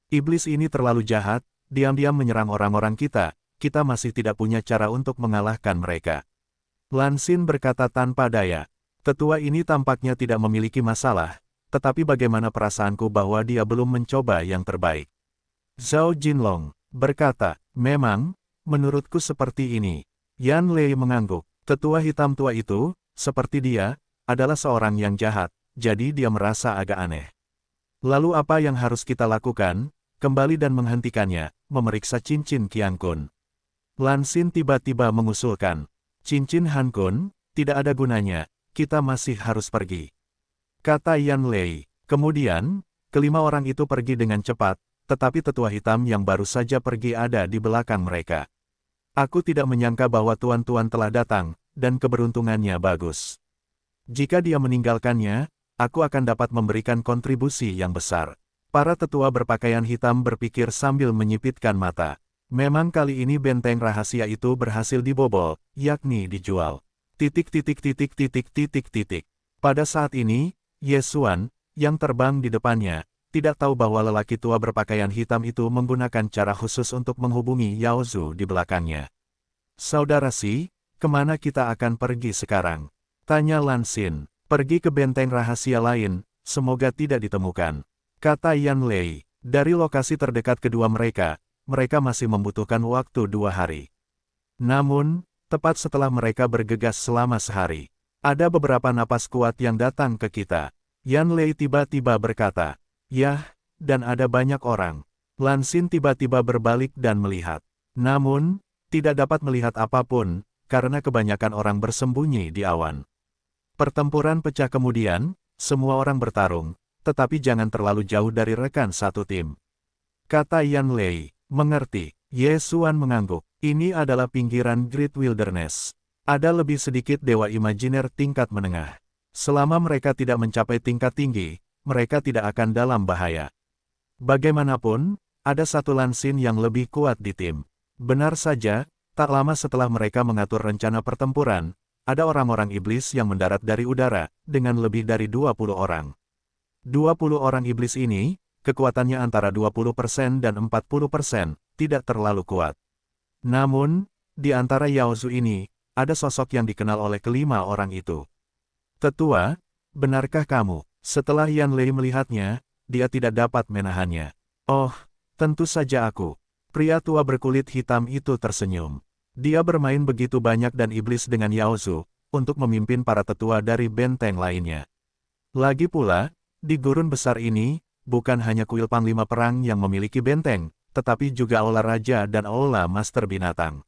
Iblis ini terlalu jahat, diam-diam menyerang orang-orang kita masih tidak punya cara untuk mengalahkan mereka. Lan Xin berkata tanpa daya, tetua ini tampaknya tidak memiliki masalah, tetapi bagaimana perasaanku bahwa dia belum mencoba yang terbaik. Zhao Jinlong berkata, memang, menurutku seperti ini. Yan Lei mengangguk, tetua hitam tua itu, seperti dia, adalah seorang yang jahat, jadi dia merasa agak aneh. Lalu apa yang harus kita lakukan? Kembali dan menghentikannya, memeriksa cincin Qiankun. Lan Xin tiba-tiba mengusulkan. Cincin Han Kun, tidak ada gunanya, kita masih harus pergi. Kata Yan Lei. Kemudian, kelima orang itu pergi dengan cepat, tetapi tetua hitam yang baru saja pergi ada di belakang mereka. Aku tidak menyangka bahwa tuan-tuan telah datang, dan keberuntungannya bagus. Jika dia meninggalkannya, aku akan dapat memberikan kontribusi yang besar. Para tetua berpakaian hitam berpikir sambil menyipitkan mata. Memang kali ini benteng rahasia itu berhasil dibobol, yakni dijual. Pada saat ini, Ye Xuan, yang terbang di depannya, tidak tahu bahwa lelaki tua berpakaian hitam itu menggunakan cara khusus untuk menghubungi Yao Zhu di belakangnya. Saudara Si, kemana kita akan pergi sekarang? Tanya Lan Xin. Pergi ke benteng rahasia lain, semoga tidak ditemukan. Kata Yan Lei. Dari lokasi terdekat kedua mereka masih membutuhkan waktu 2 hari. Namun, tepat setelah mereka bergegas selama sehari, ada beberapa napas kuat yang datang ke kita. Yan Lei tiba-tiba berkata, "Yah, dan ada banyak orang." Lan Xin tiba-tiba berbalik dan melihat. Namun, tidak dapat melihat apapun, karena kebanyakan orang bersembunyi di awan. Pertempuran pecah kemudian, semua orang bertarung, tetapi jangan terlalu jauh dari rekan satu tim. Kata Yan Lei, "Mengerti." Ye Xuan mengangguk. Ini adalah pinggiran Great Wilderness. Ada lebih sedikit dewa imajiner tingkat menengah. Selama mereka tidak mencapai tingkat tinggi, mereka tidak akan dalam bahaya. Bagaimanapun, ada satu Lan Xin yang lebih kuat di tim. Benar saja, tak lama setelah mereka mengatur rencana pertempuran, ada orang-orang iblis yang mendarat dari udara, dengan lebih dari 20 orang. 20 orang iblis ini, kekuatannya antara 20% dan 40%, tidak terlalu kuat. Namun, di antara Yao Zhu ini, ada sosok yang dikenal oleh kelima orang itu. "Tetua, benarkah kamu?" Setelah Yan Lei melihatnya, dia tidak dapat menahannya. "Oh, tentu saja aku." Pria tua berkulit hitam itu tersenyum. Dia bermain begitu banyak dan iblis dengan Yao Zhu, untuk memimpin para tetua dari benteng lainnya. Lagi pula, di gurun besar ini, bukan hanya kuil panglima perang yang memiliki benteng, tetapi juga aula raja dan aula master binatang.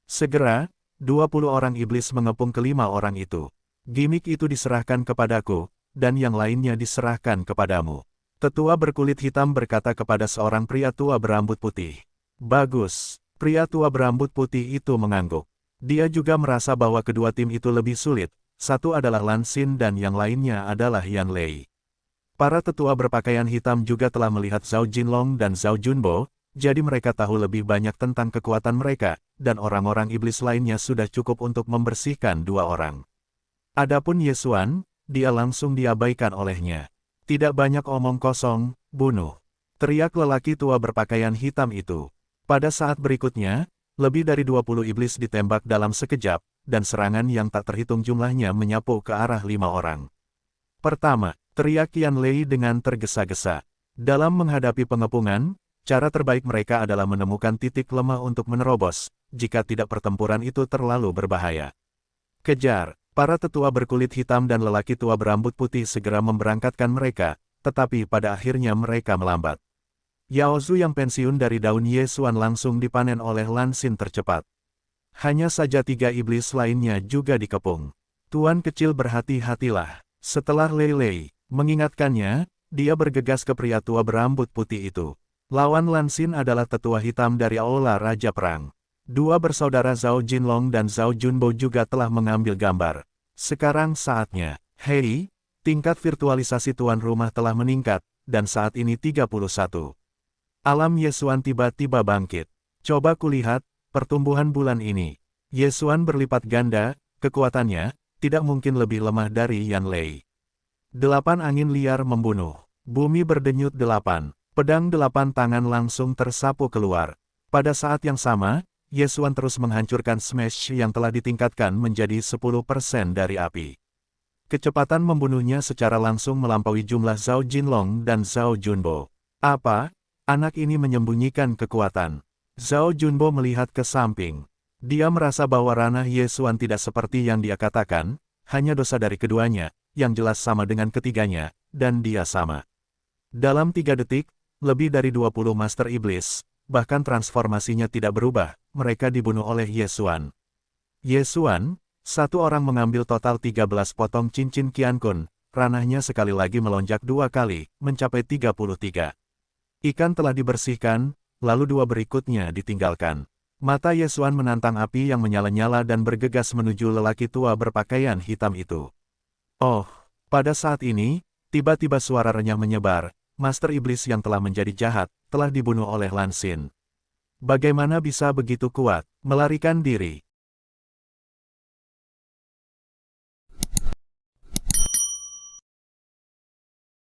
Segera, 20 orang iblis mengepung kelima orang itu. "Gimik itu diserahkan kepadaku, dan yang lainnya diserahkan kepadamu." Tetua berkulit hitam berkata kepada seorang pria tua berambut putih. "Bagus." Pria tua berambut putih itu mengangguk. Dia juga merasa bahwa kedua tim itu lebih sulit, satu adalah Lan Xin dan yang lainnya adalah Yan Lei. Para tetua berpakaian hitam juga telah melihat Zhao Jinlong dan Zhao Junbo, jadi mereka tahu lebih banyak tentang kekuatan mereka, dan orang-orang iblis lainnya sudah cukup untuk membersihkan 2 orang. Adapun Ye Xuan, dia langsung diabaikan olehnya. "Tidak banyak omong kosong, bunuh!" teriak lelaki tua berpakaian hitam itu. Pada saat berikutnya, lebih dari 20 iblis ditembak dalam sekejap, dan serangan yang tak terhitung jumlahnya menyapu ke arah 5 orang. "Pertama," teriak Yan Lei dengan tergesa-gesa. Dalam menghadapi pengepungan, cara terbaik mereka adalah menemukan titik lemah untuk menerobos, jika tidak pertempuran itu terlalu berbahaya. "Kejar!" Para tetua berkulit hitam dan lelaki tua berambut putih segera memberangkatkan mereka, tetapi pada akhirnya mereka melambat. Yao Zhu yang pensiun dari daun Ye Xuan langsung dipanen oleh Lan Xin tercepat. Hanya saja 3 iblis lainnya juga dikepung. "Tuan kecil berhati-hatilah." Setelah Lei Lei mengingatkannya, dia bergegas ke pria tua berambut putih itu. Lawan Lan Xin adalah tetua hitam dari aula Raja Perang. 2 bersaudara Zhao Jinlong dan Zhao Junbo juga telah mengambil gambar. Sekarang saatnya. "Hei, tingkat virtualisasi tuan rumah telah meningkat, dan saat ini 31. Alam Ye Xuan tiba-tiba bangkit. Coba kulihat, pertumbuhan bulan ini. Ye Xuan berlipat ganda, kekuatannya, tidak mungkin lebih lemah dari Yan Lei. 8 angin liar membunuh. Bumi berdenyut 8. Pedang 8 tangan langsung tersapu keluar. Pada saat yang sama, Ye Xuan terus menghancurkan smash yang telah ditingkatkan menjadi 10% dari api. Kecepatan membunuhnya secara langsung melampaui jumlah Zhao Jinlong dan Zhao Junbo. "Apa? Anak ini menyembunyikan kekuatan." Zhao Junbo melihat ke samping. Dia merasa bahwa ranah Ye Xuan tidak seperti yang dia katakan, hanya dosa dari keduanya, yang jelas sama dengan ketiganya, dan dia sama. Dalam 3 detik, lebih dari 20 Master Iblis, bahkan transformasinya tidak berubah, mereka dibunuh oleh Ye Xuan. Ye Xuan, Satu orang mengambil total 13 potong cincin Qiankun, ranahnya sekali lagi melonjak 2 kali, mencapai 33. Ikan telah dibersihkan, lalu 2 berikutnya ditinggalkan. Mata Yesuan menantang api yang menyala-nyala dan bergegas menuju lelaki tua berpakaian hitam itu. Oh, pada saat ini, tiba-tiba suara renyah menyebar, Master Iblis yang telah menjadi jahat, telah dibunuh oleh Lan Xin. Bagaimana bisa begitu kuat, melarikan diri?